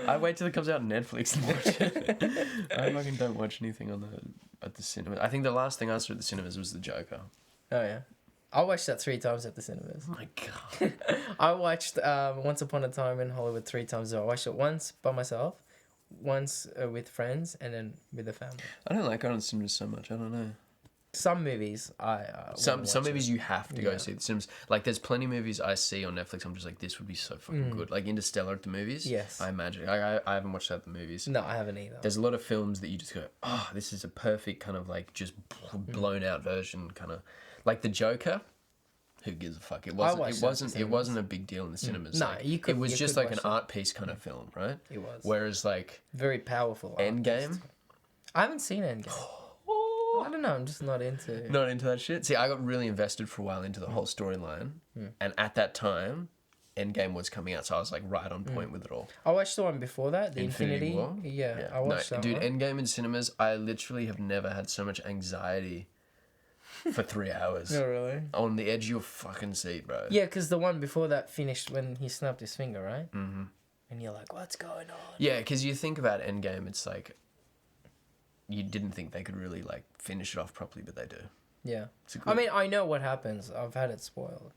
I wait till it comes out on Netflix and watch it. I fucking don't watch anything at the cinema. I think the last thing I saw at the cinemas was The Joker. Oh yeah. I watched that 3 times at the cinemas. Oh my god. I watched Once Upon a Time in Hollywood 3 times. I watched it once by myself, once with friends, and then with the family. I don't like going to cinemas so much. I don't know. Some movies Some watch movies it. you have to go see at the cinemas. Like there's plenty of movies I see on Netflix. I'm just like, this would be so fucking good. Like Interstellar at the movies. Yes. I imagine. I haven't watched that at the movies. No, I haven't either. There's a lot of films that you just go, oh, this is a perfect kind of like just blown out version, kind of like The Joker. Who gives a fuck? It watched wasn't. that at the It wasn't a big deal in the cinemas. No, like, you could- It was you just could like an watch it. art piece kind of film, right? It was. Whereas like Very powerful. Endgame. artist. I haven't seen Endgame. I don't know. I'm just not into. Not into that shit. See, I got really invested for a while into the whole storyline, and at that time, Endgame was coming out, so I was like right on point with it all. I watched the one before that, the Infinity Infinity. War? Yeah, I watched that dude, one. Endgame in cinemas, I literally have never had so much anxiety for 3 hours. No, really. On the edge of your fucking seat, bro. Yeah, because the one before that finished when he snapped his finger, right? Mm-hmm. And you're like, what's going on? Yeah, because you think about Endgame, it's like you didn't think they could really like finish it off properly, but they do. Yeah. It's a good, I mean, I know what happens. I've had it spoiled.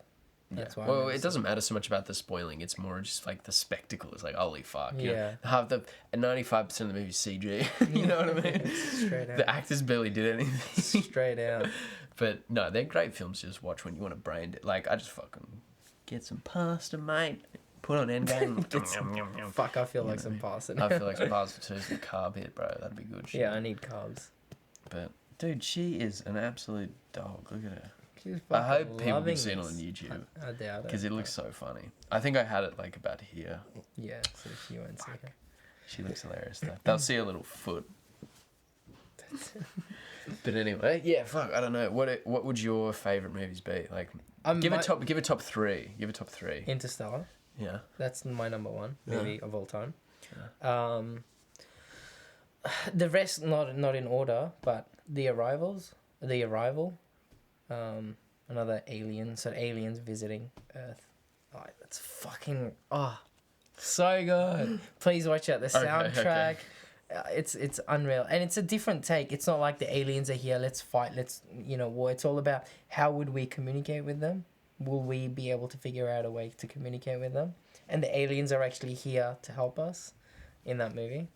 That's why. Well, it doesn't matter so much about the spoiling. It's more just like the spectacle. It's like, holy fuck. You know, Yeah. half the 95% of the movie CG. You know what I mean? Straight out. The actors barely did anything. Straight out. But no, they're great films to just watch when you want to brain it. Like, I just fucking get some pasta, mate. Put on Endgame. Fuck, I feel like some pasta. I feel like some pasta too, some carb hit, bro. That'd be good shit. Yeah, I need carbs. But, dude, she is an absolute dog. Look at her. She's I hope fucking people loving can see it on this. YouTube. I doubt it. Because it looks so funny. I think I had it like about here. Yeah, so you won't see her. She looks hilarious though. They'll see a little foot. But anyway, yeah, fuck, I don't know. What would your favourite movies be? Like, give a top 3. Give a top 3. Interstellar. Yeah. That's my number 1 Yeah. movie of all time. The rest not in order, but The Arrival. Another aliens visiting Earth. Oh, that's fucking so good. Please watch it. The soundtrack. okay. It's unreal, and it's a different take. It's not like the aliens are here. Let's fight. Let's war. It's all about how would we communicate with them. Will we be able to figure out a way to communicate with them? And the aliens are actually here to help us in that movie.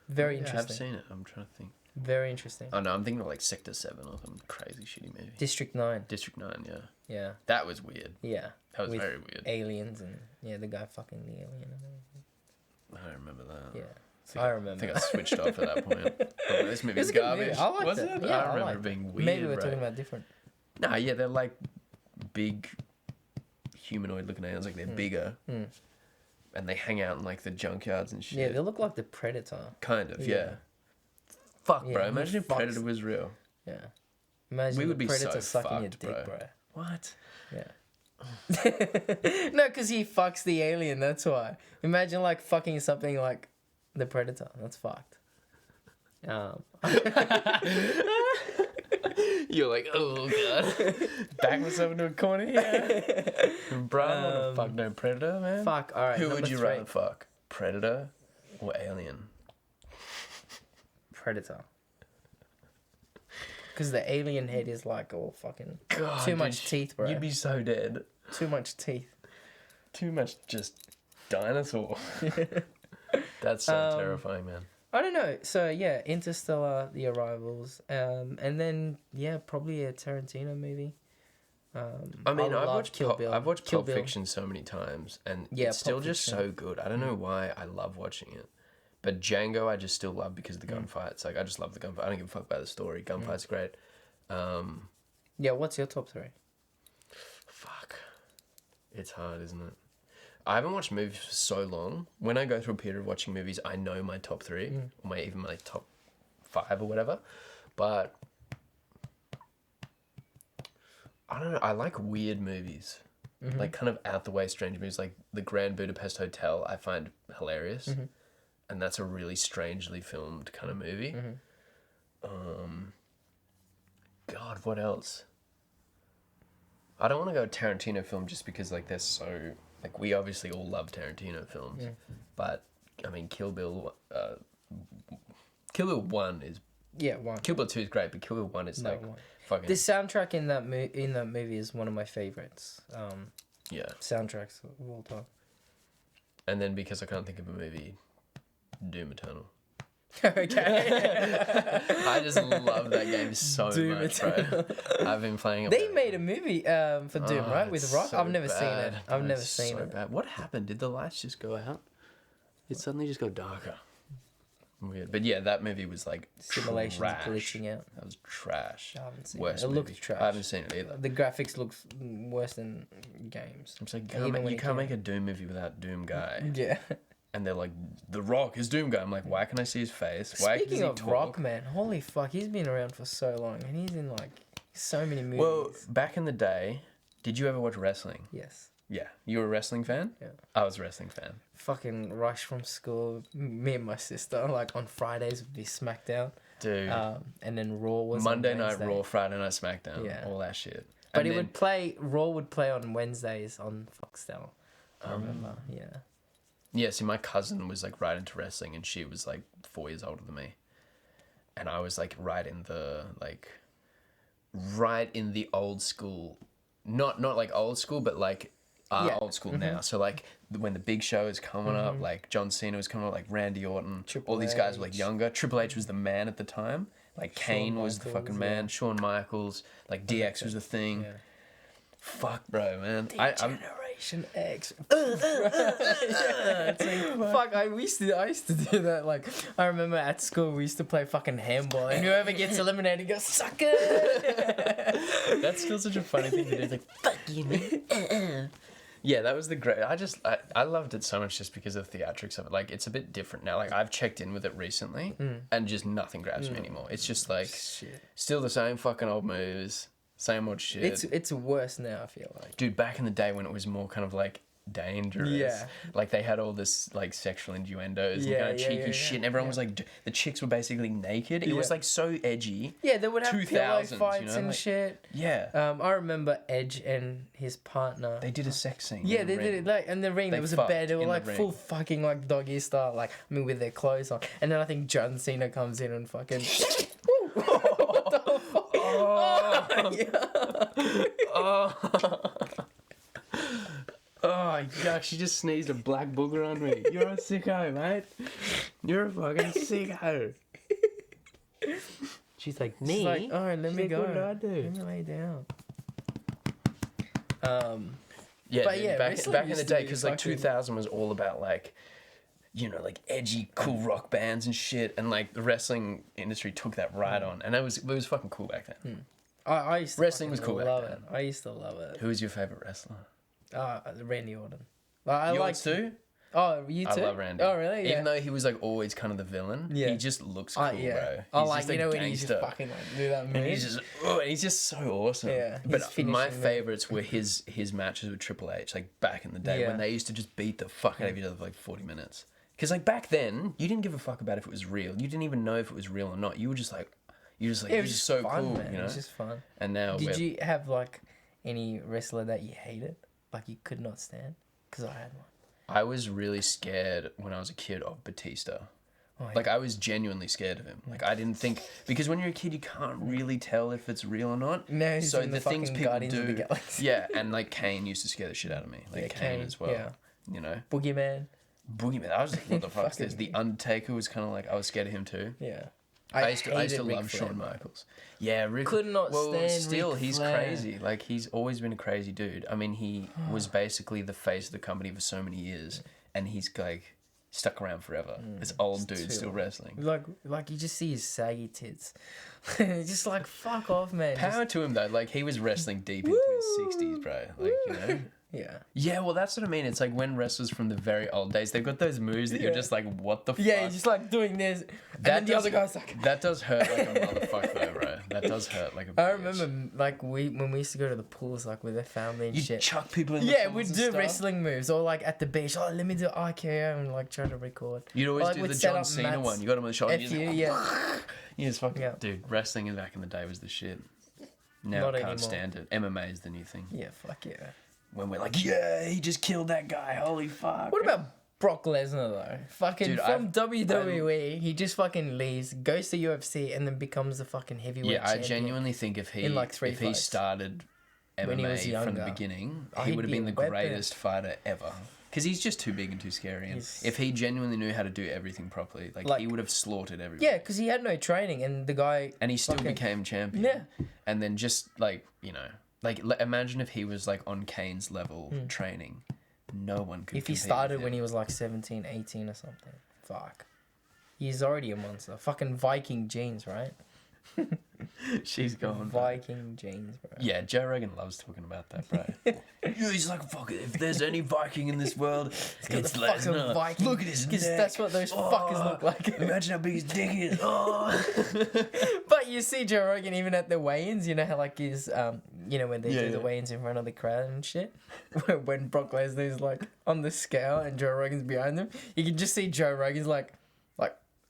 Very interesting. I've seen it. I'm trying to think. Very interesting. Oh no, I'm thinking of like Sector 7 or some crazy shitty movie. District 9. District 9, yeah. Yeah. That was weird. Yeah. That was With very weird. aliens and the guy fucking the alien and everything. I don't remember that. Yeah. I remember. I think I switched off at that point. I'm like, this movie's a good garbage. movie. I liked was it. it? Yeah, I I remember liked it being it. weird. Maybe we're bro. talking about different. Nah, yeah, they're like big humanoid looking aliens, like they're bigger. And they hang out in like the junkyards and shit. Yeah, they look like the Predator. Kind of, Yeah. yeah. Fuck, Yeah, bro. he Imagine if fucks- Predator was real. Yeah. Imagine We the would be predator so sucking your fucked, dick, bro. bro. What? Yeah. No, because he fucks the alien. That's why. Imagine like fucking something like the predator. That's fucked. You're like, oh god. Back myself into a corner here. Bro, I don't want to fuck no predator, man. Fuck. All right. Who would number you 3. rather fuck? Predator or alien? Predator. Because the alien head is like all fucking God, too much teeth, bro. You'd be so dead. Too much teeth. Too much just dinosaur. That's so terrifying, man. I don't know. So yeah, Interstellar, The Arrivals, and then yeah, probably a Tarantino movie. I mean, I I've love watched Kill Bill. I've watched Kill Pulp Bill. Fiction so many times, and Yeah, it's still Pulp just Fiction. so good. I don't know why I love watching it, but Django I just still love because of the gunfights. Like I just love the gunfight. I don't give a fuck about the story. Gunfights are great. Yeah, what's your top 3? Fuck, it's hard, isn't it? I haven't watched movies for so long. When I go through a period of watching movies, I know my top 3 or even my top 5 or whatever, but I don't know. I like weird movies, like kind of out the way strange movies, like The Grand Budapest Hotel. I find hilarious, and that's a really strangely filmed kind of movie. God, what else? I don't want to go Tarantino film just because like they're so like we obviously all love Tarantino films, but I mean Kill Bill 1 is Yeah, 1. Kill Bill 2 is great, but Kill Bill 1 is No, like 1. fucking The soundtrack in that movie is one of my favorites. yeah. Soundtracks of all time. And then because I can't think of a movie, Doom Eternal. Okay. I just love that game so Doom much, bro. I've been playing it. They made a movie for Doom, right? With it's Rock? so I've never seen bad. it. I've never It's seen so it. bad. What happened? Did the lights just go out? It suddenly just got darker. Weird. But yeah, that movie was like Simulations trash. glitching out. That was trash. I haven't seen Worst it. It movie. looked trash. I haven't seen it either. The graphics look worse than games. I'm just like, Even when you it can't came make a Doom movie without Doom guy. Yeah. And they're like, The Rock is Doom guy. I'm like, why can I see his face? Why Speaking does he of talk? Rock, man, holy fuck, he's been around for so long, and he's in like so many movies. Well, back in the day, did you ever watch wrestling? Yes. Yeah. You were a wrestling fan? Yeah. I was a wrestling fan. Fucking rush from school. Me and my sister, like on Fridays, would be SmackDown. Dude. And then Raw was Monday on Night Wednesday. Raw, Friday Night SmackDown. Yeah. All that shit. But And it then- would play. Raw would play on Wednesdays on Foxtel. I remember. Yeah. Yeah, see, my cousin was like right into wrestling, and she was like 4 years older than me, and I was like right in the old school, not like old school, but like Yeah. old school now. So like when the Big Show is coming up, like John Cena was coming up, like Randy Orton, Triple all these guys were like H. younger. Triple H was the man at the time. Like Kane was the Michaels, fucking man. yeah. Shawn Michaels, like DX was the thing. Yeah. Fuck, bro, man. I'm Generation X. Fuck, I used to do that. Like, I remember at school we used to play fucking handball, and whoever gets eliminated goes suck it. That's still such a funny thing to do. It's like, fuck you, man. Yeah, that was the great. I loved it so much just because of the theatrics of it. Like, it's a bit different now. Like, I've checked in with it recently, and just nothing grabs me anymore. It's just like Shit. still the same fucking old moves, same old shit. It's worse now, I feel like. Dude, back in the day when it was more kind of like dangerous. Yeah. Like they had all this like sexual innuendos and Yeah, kind of yeah, cheeky yeah, shit. yeah, And everyone yeah. was like, the chicks were basically naked. It was Yeah. like so edgy. Yeah, they would have pillow 2000s, fights you know, and like- shit. Yeah. I remember Edge and his partner. They did a sex scene. Yeah, in they the did ring. it like in the ring. They There was a fucked bed. They were in the like ring. full fucking like doggy style. Like I mean, with their clothes on. And then I think John Cena comes in and fucking. What the fuck? Oh. Yeah. Oh, yuck, she just sneezed a black booger on me. You're a sicko, mate. You're a fucking sicko. She's like, She's me? like, all right, let She's me like, go. what did I do? Let me lay down. Yeah, But dude, yeah, back wrestling in the used to day, be because like fucking- 2000 was all about like, you know, like edgy, cool rock bands and shit, and like the wrestling industry took that right on, and it was fucking cool back then. I used to Wrestling fucking was cool back love then. it. I used to love it. Who was your favorite wrestler? Randy Orton. I Yours like too? Oh, you too? I love Randy. Oh, really? Yeah. Even though he was like always kind of the villain, Yeah. he just looks cool, Yeah. bro. Oh, He's like, just you a know when he just gangster. fucking like do that move? And he's just so awesome. Yeah, his But my finishing move. favorites were his matches with Triple H, like back in the day Yeah. when they used to just beat the fuck out of each other for like 40 minutes. Because like back then, you didn't give a fuck about if it was real. You didn't even know if it was real or not. You were just like, it this was is just so fun, cool, man. you know. It was just fun. And now Did you have like any wrestler that you hated, like you could not stand? Because I had one. I was really scared when I was a kid of Batista. Oh, yeah. Like I was genuinely scared of him. Like I didn't think because when you're a kid you can't really tell if it's real or not. No, he's so in the the things fucking people Guardians of the do. Galaxy. Yeah, and like Kane used to scare the shit out of me. Like Yeah, Kane as well. Yeah. You know, Boogeyman. Boogeyman. I was like, what the fuck is Fucking- this? The Undertaker was kind of like I was scared of him too. Yeah. I used to hated Ric love Flair, Shawn man. Michaels. Yeah, Rick. Could not stand still, Ric he's Flair. crazy. Like he's always been a crazy dude. I mean, he was basically the face of the company for so many years, and he's like stuck around forever. This old dude too still long. wrestling. Like you just see his saggy tits. Just like fuck off, man. Power to him though. Like he was wrestling deep into his 60s, bro. Like you know. Yeah. Yeah, well, that's what I mean. It's like when wrestlers from the very old days, they've got those moves that you're Yeah. just like, what the Yeah, fuck? he's just like doing this, and That then the does- other guy's like. That does hurt like a motherfucker, though, bro. That does hurt like a I bitch. remember like when we used to go to the pools like with their family and You shit. chuck people in the Yeah, pools we'd and do stuff. wrestling moves or like at the beach. Oh, let me do RKO and like try to record. You'd always Or, like, do we'd the set John up Cena mats. one. You got him on the shoulder. F you, yeah. You just fucking... Yeah. Dude, wrestling back in the day was the shit. Now Not I can't anymore. stand it. MMA is the new thing. Yeah, fuck yeah. When we're like, yeah, he just killed that guy. Holy fuck. What about Brock Lesnar though? Fucking Dude, from WWE, he just fucking leaves, goes to UFC, and then becomes the fucking heavyweight Yeah, I champion. genuinely think if he in, like, 3 if he fights. started When he was MMA from the younger. beginning, Oh, he he'd would have be been a the weapon. greatest fighter ever. Because he's just too big and too scary. And He's- if he genuinely knew how to do everything properly, like he Like- would have slaughtered everyone. Yeah, because he had no training, and the guy. And he still fucking- became champion. Yeah. And then just like, you know, like imagine if he was like on Kane's level training. No one could If he compete started with when him. he was like 17, 18 or something. Fuck. He's already a monster. Fucking Viking genes, right? She's gone. Viking genes, bro. Yeah, Joe Rogan loves talking about that, bro. Yeah, he's like, fuck it. If there's any Viking in this world, got it's the fucking Lesnar. Viking. Look at his neck. Because that's what those fuckers look like. Imagine how big his dick is. Oh. But you see Joe Rogan even at the weigh-ins, you know how like his, you know when they Yeah, do the yeah. weigh-ins in front of the crowd and shit? When Brock Lesnar's like on the scale and Joe Rogan's behind them, you can just see Joe Rogan's like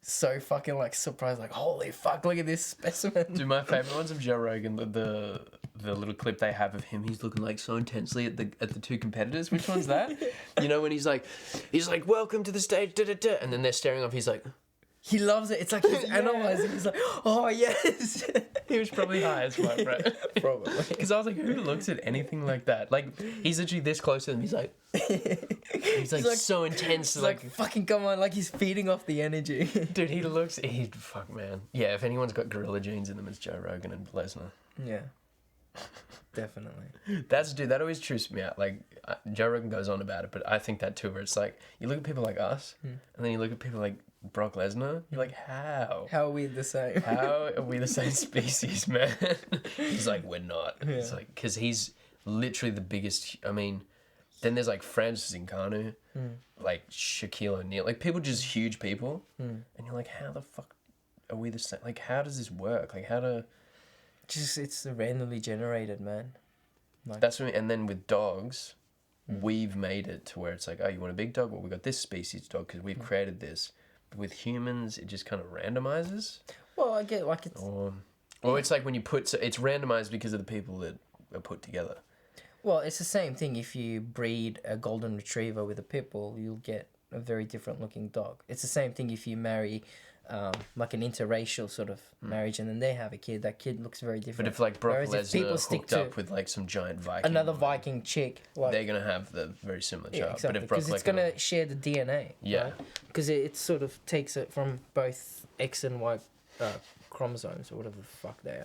so fucking like surprised, like holy fuck, look at this specimen. Dude, my favorite ones of Joe Rogan, the little clip they have of him, he's looking like so intensely at the two competitors. Which one's that? You know when he's like, welcome to the stage, da da da, and then they're staring off. He's like, He loves it. It's like he's analyzing. He's like, oh yes. he was probably high as fuck, bro. Probably. Because I was like, who looks at anything like that? Like he's literally this close to them. He's like like- so intense. It's like fucking come on, like he's feeding off the energy. dude, he fuck man. Yeah, if anyone's got gorilla genes in them, it's Joe Rogan and Lesnar. Yeah. Definitely. That always trips me out. Like Joe Rogan goes on about it, but I think that too, where it's like you look at people like us, and then you look at people like Brock Lesnar. You're like, how? How are we the same? How are we the same species, man? He's like, we're not. It's like because he's literally the biggest. I mean, then there's like Francis Ngannou, like Shaquille O'Neal, like people just huge people, and you're like, how the fuck are we the same? Like, how does this work? Like, how to? Just it's randomly generated, man. That's what. And then with dogs, we've made it to where it's like, oh, you want a big dog? Well, we got this species dog because we've created this. But with humans, it just kind of randomizes. Well, I get like it's Or it's like when you put it's randomized because of the people that are put together. well, it's the same thing. If you breed a golden retriever with a pit bull, you'll get a very different looking dog. It's the same thing if you marry like an interracial sort of marriage and then they have a kid. That kid looks very different. But if like Brock Whereas if people Lesnar stick hooked to up with like some giant Viking, another woman, Viking chick, like they're gonna have the very similar child. yeah, exactly, But if Brock because it's Lesnar, gonna share the DNA. Yeah. Because it sort of takes it from both X and Y chromosomes or whatever the fuck they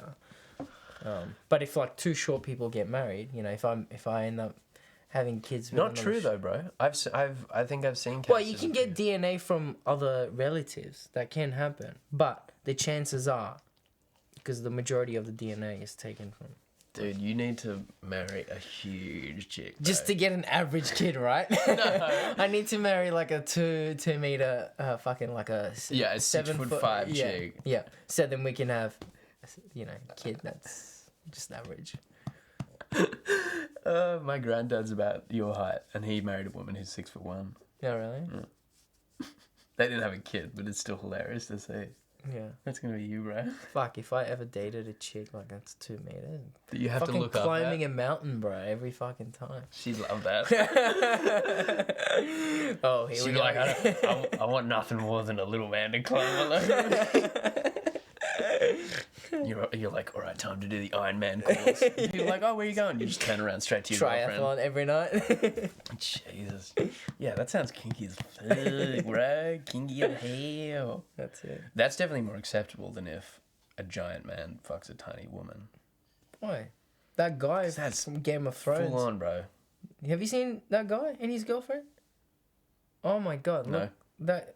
are. But if like two short people get married, you know, if I end up having kids with not another true though, bro. I think I've seen. Well, you cases can of get people- DNA from other relatives. That can happen. But the chances are, because the majority of the DNA is taken from Dude, you need to marry a huge chick. Just to get an average kid, right? No. I need to marry like a 2 meter, fucking like a Yeah, a 6'5" yeah, chick. Yeah, so then we can have, kid that's just average. My granddad's about your height, and he married a woman who's 6'1". Yeah, really? They didn't have a kid, but it's still hilarious to see. Yeah. That's gonna be you, bro. Fuck, if I ever dated a chick like that's 2 meters, You have fucking to look up climbing that. a mountain, bro, every fucking time. She'd love that. Oh, here She'd we be go. like, I want nothing more than a little man to climb alone. You're like, all right, time to do the Iron Man course. You're like, oh, where are you going? You just turn around straight to your girlfriend. Triathlon every night. Jesus. Yeah, that sounds kinky as fuck, bro. Kinky as hell. That's it. That's definitely more acceptable than if a giant man fucks a tiny woman. Why? That guy That's from Game of Thrones. Full on, bro. Have you seen that guy and his girlfriend? Oh my god! No. Look, that.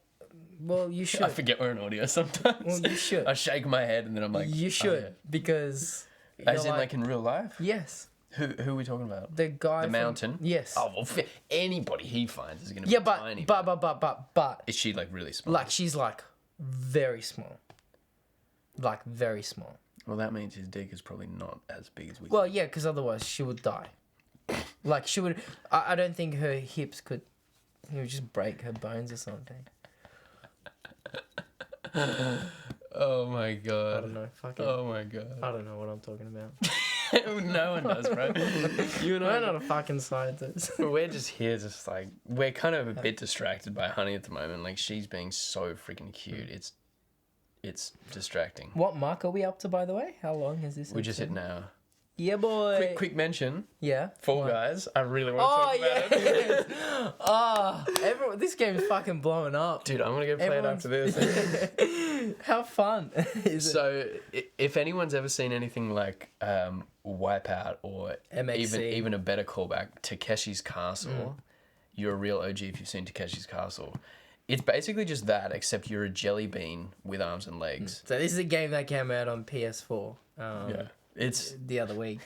Well, you should. I forget we're in audio sometimes. Well, you should. I shake my head and then I'm like, you should because. As you're in, like in real life? Yes. Who are we talking about? The guy. The from- mountain? Yes. Oh, well, anybody he finds is going to be Yeah, tiny. but Is she like really small? like she's like very small. Like very small. Well, that means his dick is probably not as big as we Well, yeah, because otherwise she would die. Like she would. I don't think her hips could. It would just break her bones or something. Oh my I god. don't know. Fucking. Oh my god. I don't know what I'm talking about. No one does, bro. You and We're I, not a fucking scientist. we're just here, just like, we're kind of a bit distracted by Honey at the moment. Like, she's being so freaking cute. It's distracting. What mark are we up to, by the way? How long is this? We just hit episode? now. Yeah, boy. Quick mention. Yeah. Fall What? Guys. I really want Oh to talk about it. yeah. Oh, everyone. This game's fucking blowing up. Dude, I'm gonna go play it after this. How fun is it? So, if anyone's ever seen anything like Wipeout or MXC. even a better callback, Takeshi's Castle, you're a real OG if you've seen Takeshi's Castle. It's basically just that, except you're a jelly bean with arms and legs. So this is a game that came out on PS4. Yeah, it's The other week.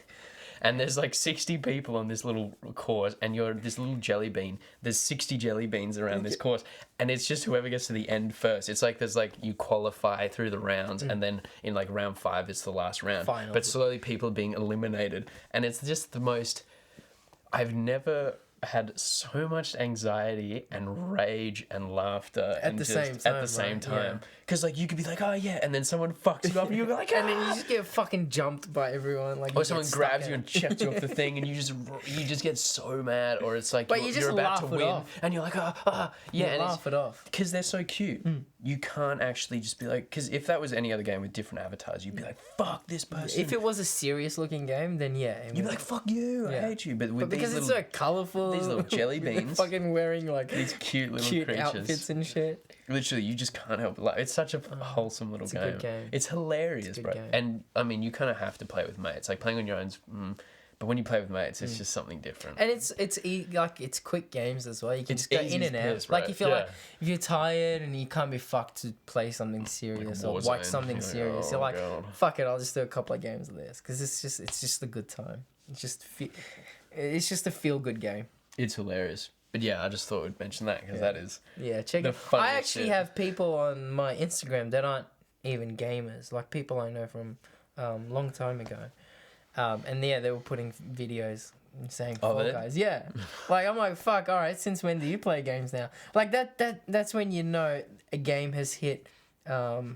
and there's like 60 people on this little course, and you're this little jelly bean. There's 60 jelly beans around this course, and it's just whoever gets to the end first. It's like there's like you qualify through the rounds, and then in like round 5 it's the last round. Finals. But slowly people are being eliminated, and it's just the most. I've never had so much anxiety and rage and laughter At and the just same time, at the same right? time. Because like you could be like, oh yeah, and then someone fucks you up, and you're like, And then you just get fucking jumped by everyone. Like or you someone get stuck grabs in you it. and chucks you off the thing, and you just get so mad, or it's like But you just you're about to laugh it win, off. and you're like, yeah, You and laugh it off. because they're so cute. You can't actually just be like, because if that was any other game with different avatars, you'd be like, fuck this person. If it was a serious looking game, then yeah. it you'd be would- like, fuck you, I Yeah. hate you. But with but because these it's little, so colourful. these little jelly they're beans. fucking wearing like these cute little cute creatures, outfits and shit. literally, you just can't help it. Like, it's such a wholesome little it's a game. good game. It's hilarious, It's a bro. good game. And I mean, you kind of have to play with mates. Like playing on your own's, but when you play with mates, it's just something different. And it's quick games as well. You can It's just go easy in as and out. piss, Like right? if you're Yeah. like if you're tired and you can't be fucked to play something serious or watch Warzone. something You're like, serious, oh, you're like, God. fuck it, I'll just do a couple of games of this because it's just a good time. It's just a feel good game. It's hilarious. But yeah, I just thought we'd mention that because that is Yeah, check the it. I funniest actually shit. have people on my Instagram that aren't even gamers, like people I know from long time ago, and yeah, they were putting videos saying Oh, Fall really? Guys. Yeah, like I'm like, fuck. All right, since when do you play games now? Like that's when you know a game has hit. well,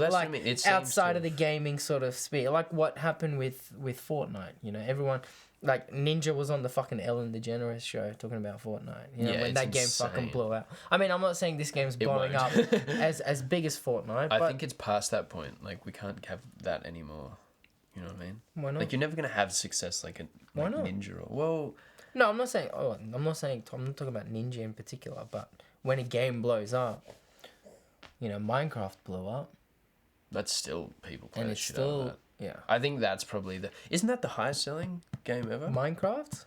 that's Like what I mean. It outside of the gaming sort of sphere, like what happened with Fortnite. You know, everyone. Like Ninja was on the fucking Ellen DeGeneres show talking about Fortnite. You know, Yeah, when it's that game fucking insane. blew out. I mean, I'm not saying this game's blowing up won't. as big as Fortnite, I but think it's past that point. Like we can't have that anymore. You know what I mean? why not? Like you're never gonna have success like a Why like not? Ninja or well. No, I'm not saying. Oh, I'm not talking about Ninja in particular. But when a game blows up, you know, Minecraft blew up, That's still people play and the it's shit out of still that. yeah. I think that's probably isn't that the highest selling game ever? Minecraft.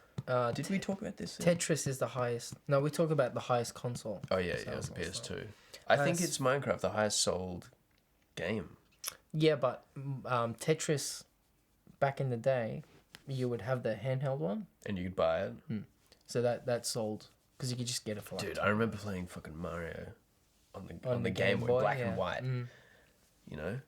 Did we talk about this? Tetris is the highest. No, we talk about the highest console. Oh yeah, yeah, sales the and stuff. PS2. I think That's- it's Minecraft, the highest sold game. Yeah, but Tetris, back in the day, you would have the handheld one. And you could buy it. So that sold because you could just get it for like. Dude, I remember playing fucking Mario on the Game Boy, Boy, black yeah. and white. You know,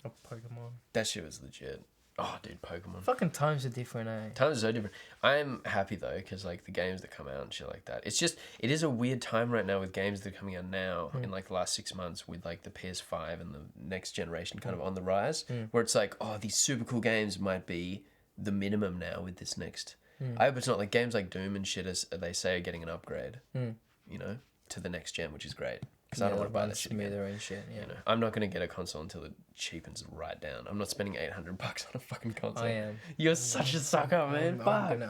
Oh, Pokemon. that shit was legit. Oh, dude, Pokemon. Fucking times are different, eh? Times are so different. I'm happy though, because like the games that come out and shit like that. It's just, it is a weird time right now with games that are coming out now in like the last 6 months with like the PS5 and the next generation kind of on the rise, where it's like, oh, these super cool games might be the minimum now with this next. I hope it's not like games like Doom and shit, as they say, are getting an upgrade, you know, to the next gen, which is great. Because I don't want to buy that shit again. And shit, yeah. You know, I'm not going to get a console until it cheapens right down. I'm not spending $800 on a fucking console. I am. You're such a sucker, man. I'm gonna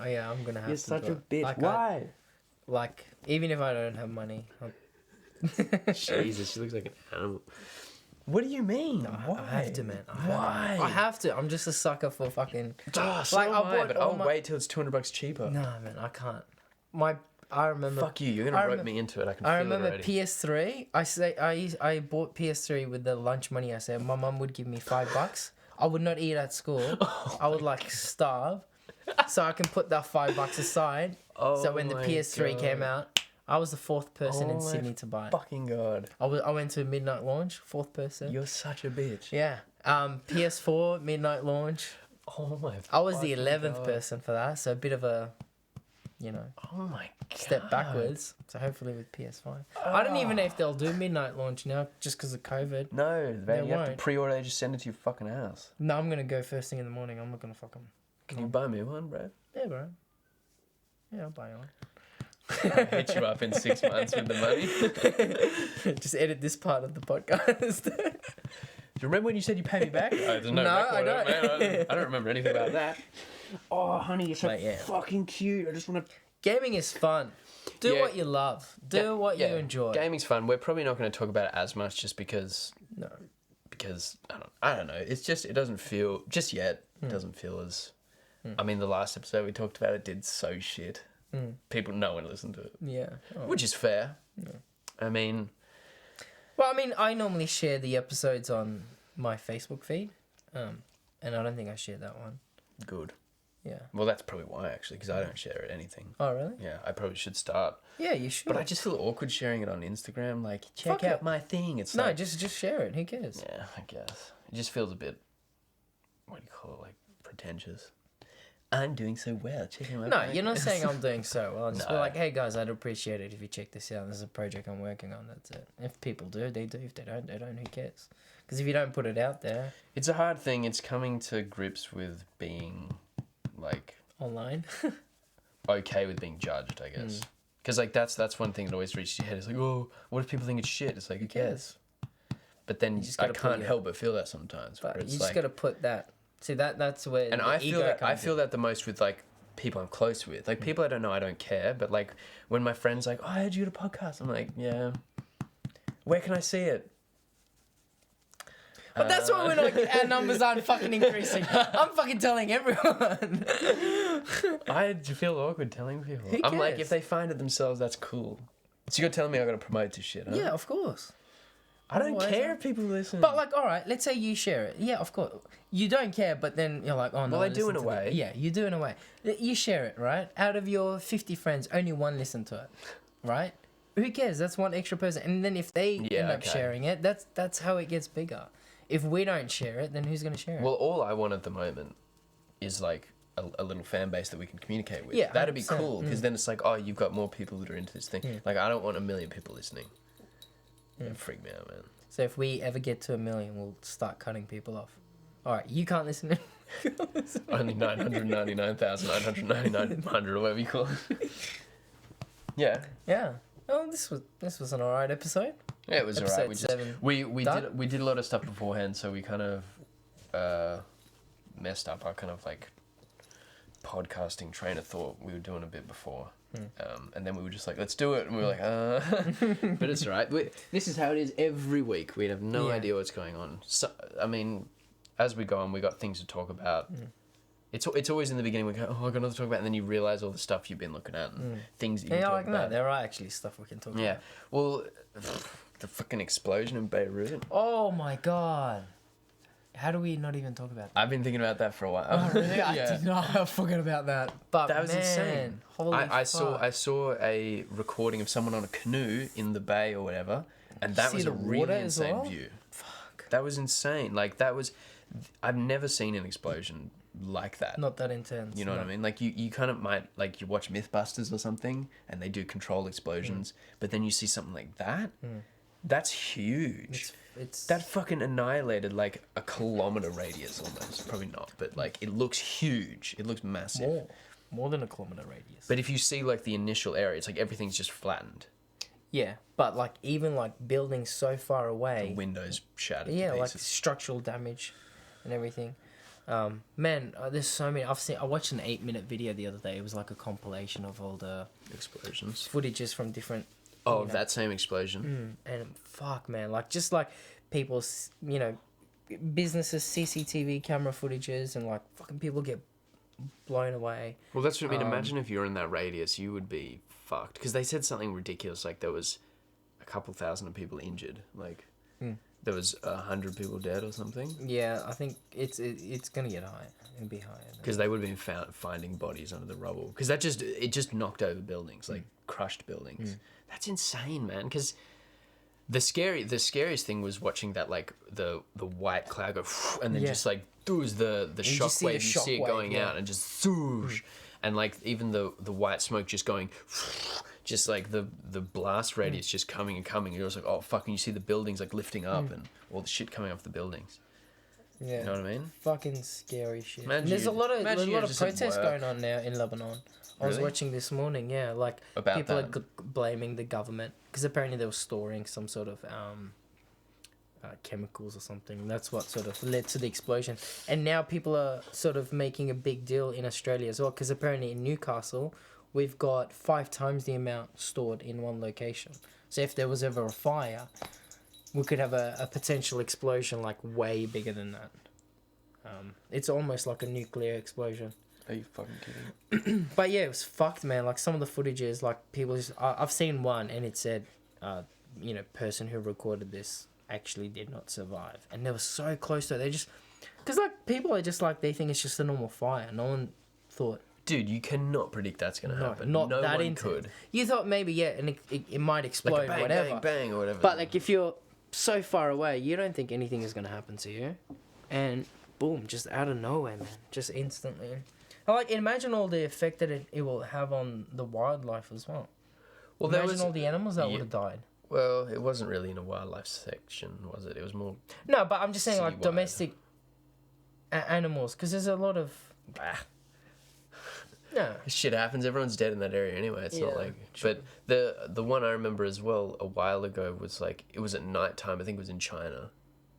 have You're to. such do a it. bitch. Like, Why? Like, even if I don't have money, Jesus, she looks like an animal. What do you mean? Why? I have to, man. Why? I have to. I'm just a sucker for fucking. Oh, so Like, am I I, bought but all I'll my- wait till it's $200 cheaper. Nah, man, I can't. I remember. Fuck you. You're I gonna rope remem- me into it. I can I feel remember it already. PS3. I bought PS3 with the lunch money I saved. My mum would give me $5. I would not eat at school. I would like starve, so I can put that $5 aside. So when the my PS3 came God. out, I was the fourth person in Oh my Sydney to buy it. Fucking God. I went to midnight launch, fourth person. You're such a bitch. Yeah. PS4 midnight launch. Oh my. I was the fucking 11th God. person for that, so a bit of a, Oh my God. step backwards. So hopefully with PS5. I don't even know if they'll do midnight launch now, just because of COVID. No, man. You have to won't. pre-order. They just send it to your fucking house. No, I'm gonna go first thing in the morning. I'm not gonna fucking. Can you buy me one, bro? Yeah, bro. Yeah, I'll buy one. I'll hit you up in 6 months with the money. Just edit this part of the podcast. Do you remember when you said you pay me back? Oh, there's no, No, record I of it, don't. man. I don't remember anything about that. Oh, honey, you're so Mate, yeah. fucking cute. I just want to... Gaming is fun. Do Yeah. what you love. Do what you enjoy. Gaming's fun. We're probably not going to talk about it as much just because No. I don't know. It's just, it doesn't feel, just yet, it doesn't feel as... I mean, the last episode we talked about, it did so shit. People, no one listened to it. Yeah. Oh. Which is fair. I mean... Well, I mean, I normally share the episodes on my Facebook feed, and I don't think I shared that one. Good. Yeah. Well, that's probably why, actually, because I don't share anything. Oh, really? Yeah, I probably should start. Yeah, you should. But I just feel awkward sharing it on Instagram. Like, check Fuck out it. my thing. It's no, like, just share it. Who cares? yeah, I guess it just feels a bit. What do you call it? Like pretentious. I'm doing so well. Check out my. No, you're not podcast. saying I'm doing so well. Just be No. like, hey guys, I'd appreciate it if you check this out. This is a project I'm working on. That's it. If people do, they do. If they don't, they don't. Who cares? Because if you don't put it out there It's a hard thing. It's coming to grips with being, like, online, okay with being judged. I guess. Because like that's one thing that always reaches your head. It's like, oh, what if people think it's shit? It's like, who cares? But then just I gotta put can't it- help but feel that sometimes. but where you it's just like, got to put that. See that's where. and the I feel ego that comes in. that the most with like people I'm close with. Like people I don't know, I don't care. But like when my friends like, oh, I heard you at a podcast. I'm like, yeah. Where can I see it? But that's why we're not. Our numbers aren't fucking increasing. I'm fucking telling everyone. I feel awkward telling people. Who I'm like, cares? if they find it themselves, that's cool. So you're telling me I got to promote this shit? Huh? Yeah, of course. I don't Otherwise, care if people listen. But like, all right, let's say you share it. Yeah, of course. You don't care, but then you're like, oh no. Well, I do listen in a to way. Yeah, you do in a way. You share it, right? Out of your 50 friends, only one listened to it, right? Who cares? That's one extra person. And then if they end up okay. sharing it, that's how it gets bigger. If we don't share it, then who's gonna share it? Well, all I want at the moment is like a little fan base that we can communicate with. Yeah, That'd be 100%. cool because then it's like, oh, you've got more people that are into this thing. Like, I don't want 1 million people listening. It'd freak me out, man. So if we ever get to 1 million, we'll start cutting people off. All right, you can't listen to. Only 999,999 or whatever you call it. Yeah. Yeah. Oh, this was an alright episode. Yeah, it was alright. Episode 7 We done. did a lot of stuff beforehand, so we kind of messed up our kind of like podcasting train of thought. We were doing a bit before, and then we were just like, let's do it, and we were like, but it's alright. This is how it is every week. We have no Yeah. idea what's going on. So I mean, as we go on, we got things to talk about. It's always in the beginning we go, oh, I got nothing to talk about, and then you realise all the stuff you've been looking at and things that you Yeah, can talk like no, about. there are actually stuff we can talk Yeah. about. Well, the fucking explosion in Beirut. Oh my god. How do we not even talk about that? I've been thinking about that for a while. Oh, really? I Yeah. did not. I forgot about that. But That was man, insane. Holy I fuck. saw a recording of someone on a canoe in the bay or whatever, and that See was the a water really as insane well? view. Fuck. That was insane. Like that was, I've never seen an explosion like that. Not that intense. You know no. what I mean? Like you kind of might like you watch MythBusters or something, and they do controlled explosions, but then you see something like that. That's huge. It's That fucking annihilated like a kilometer radius almost. Probably not, but like it looks huge. It looks massive. more than a kilometer radius. But if you see like the initial area, it's like everything's just flattened. yeah, but like even like buildings so far The away. windows shattered. Yeah, to like pieces. structural damage and everything. Man, there's so many. I watched an 8-minute video the other day. It was like a compilation of all the Explosions. footages from different. Oh, you know, that same explosion. and fuck, man, like just like people's, businesses CCTV camera footages and like fucking people get blown away. Well, that's what I mean. Imagine if you're in that radius, you would be fucked. Because they said something ridiculous, like there was a couple thousand of people injured. Like there was 100 people dead or something. Yeah, I think it's gonna get higher. It'll be higher. Because they would have been finding bodies under the rubble. Because it just knocked over buildings, like crushed buildings. That's insane, man. Because the scariest thing was watching that, like the white cloud go, and then Yeah. just like was the just see the shockwave. You see it shockwave, going yeah. out and just swoosh, and like even the white smoke just going, just like the blast radius just coming and coming. And you're just like, oh fuck! And you see the buildings like lifting up and all the shit coming off the buildings. Yeah. You know what I mean? Fucking scary shit. Imagine And there's a you- lot of imagine you're just at protests work. going on now in Lebanon. I was Really? watching this morning. Yeah, like About people that? are blaming the government because apparently they were storing some sort of chemicals or something. That's what sort of led to the explosion. And now people are sort of making a big deal in Australia as well because apparently in Newcastle we've got 5 times the amount stored in one location. So if there was ever a fire, we could have a potential explosion like way bigger than that. It's almost like a nuclear explosion. Are you fucking kidding? But yeah, it was fucked, man. Like some of the footages, like people just, I've seen one and it said, person who recorded this actually did not survive. And they were so close to it. They just, because like people are just like, they think it's just a normal fire. No one thought. Dude, you cannot predict that's gonna happen. Not no that one intense. could. You thought maybe, yeah, and it might explode, Like a bang, whatever. bang, bang, or whatever. But like if you're so far away, you don't think anything is going to happen to you. And boom, just out of nowhere, man. Just instantly. Like, imagine all the effect that it will have on the wildlife as well. well, Imagine all the animals that yeah. would have died. Well, it wasn't really in a wildlife section, was it? It was more. No, but I'm just saying, like, Citywide. domestic animals, because there's a lot of... No. Shit happens. Everyone's dead in that area anyway. It's not Yeah, like. true. But the one I remember as well a while ago was like it was at night time. I think it was in China.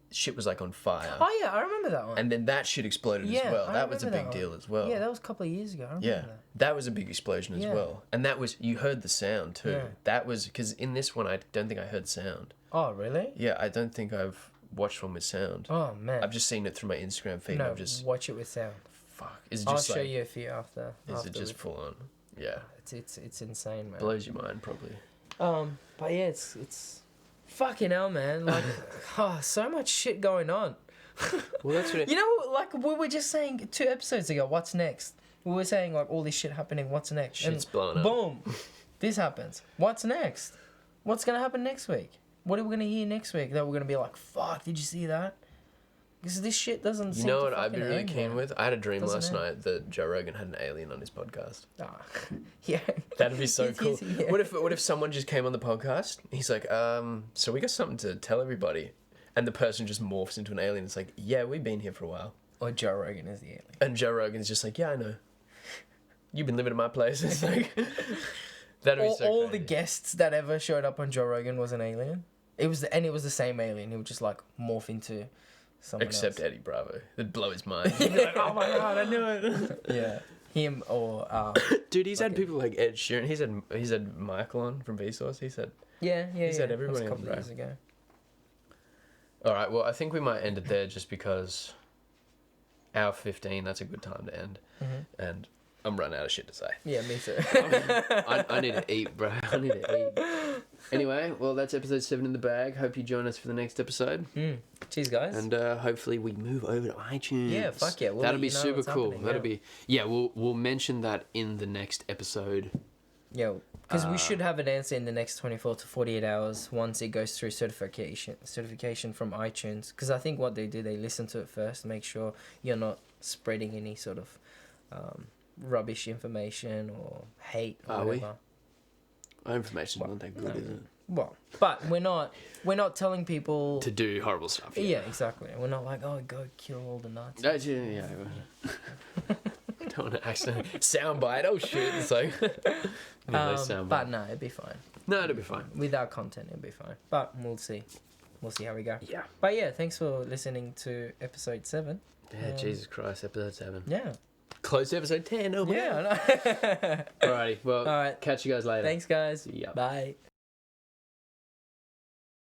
Shit was like on fire. Oh, yeah, I remember that one. And then that shit exploded Yeah, as well. I That was a remember big that deal one. as well. Yeah, that was a couple of years ago. I remember Yeah, that. that was a big explosion as Yeah. well. And that was you heard the sound too. Yeah. That was because in this one I don't think I heard sound. Oh, really? Yeah, I don't think I've watched one with sound. Oh, man. I've just seen it through my Instagram feed. No, and I've just watch it with sound. fuck. Is it I'll just show like? you a few after. Is it just afterwards. full on? Yeah, It's insane, man. blows your mind probably. But yeah, it's fucking hell, man. Like, so much shit going on. Well, that's what. You know, like we were just saying 2 episodes ago, what's next? We were saying like all this shit happening. What's next? Shit's blowing up. Boom, this happens. What's next? What's gonna happen next week? What are we gonna hear next week that we're gonna be like, fuck? Did you see that? Because this shit doesn't. You seem know to what I've fucking been really end, keen man. with? I had a dream Doesn't last end. night that Joe Rogan had an alien on his podcast. Ah, yeah. That'd be so cool. Yeah. What if someone just came on the podcast? He's like, so we got something to tell everybody, and the person just morphs into an alien. It's like, yeah, we've been here for a while, Or Joe Rogan is the alien. and Joe Rogan's just like, yeah, I know. You've been living at my place. It's like, that'd be so all crazy. the guests that ever showed up on Joe Rogan was an alien. It was the same alien. He would just like morph into someone Except else. Eddie Bravo. It'd blow his mind. He'd be like, oh my god, I knew it. Yeah, him or Dude, he's had Okay. people like Ed Sheeran. He's had Michael on from Vsauce. He said, yeah. He's had That was everybody a on, couple bro. of years ago. all right, well, I think we might end it there just because hour 15, that's a good time to end. And I'm running out of shit to say. Yeah, me too. I need to eat, bro. I need to eat. Anyway, well, that's episode 7 in the bag. Hope you join us for the next episode. Cheers, guys. And hopefully we move over to iTunes. Yeah, fuck yeah. We'll That'll let be you know super what's cool. happening, That'll yeah. be... Yeah, we'll mention that in the next episode. Yeah, because we should have an answer in the next 24 to 48 hours once it goes through certification from iTunes. Because I think what they do, they listen to it first, make sure you're not spreading any sort of rubbish information or hate or whatever. Our information's not that good, is it? Well, but we're not telling people To do horrible stuff. Yeah, exactly. We're not like, oh, go kill all the Nazis. Yeah. Don't want to accidentally soundbite. Oh shit! It's like. But no, it'd be fine. No, it'll be fine. With our content, it'll be fine. But we'll see. We'll see how we go. Yeah. But yeah, thanks for listening to episode 7. Yeah, Jesus Christ, episode 7. Yeah. Close to episode 10. Oh, Yeah, I know. Alrighty, well, All right. catch you guys later. Thanks, guys. Yeah. Bye.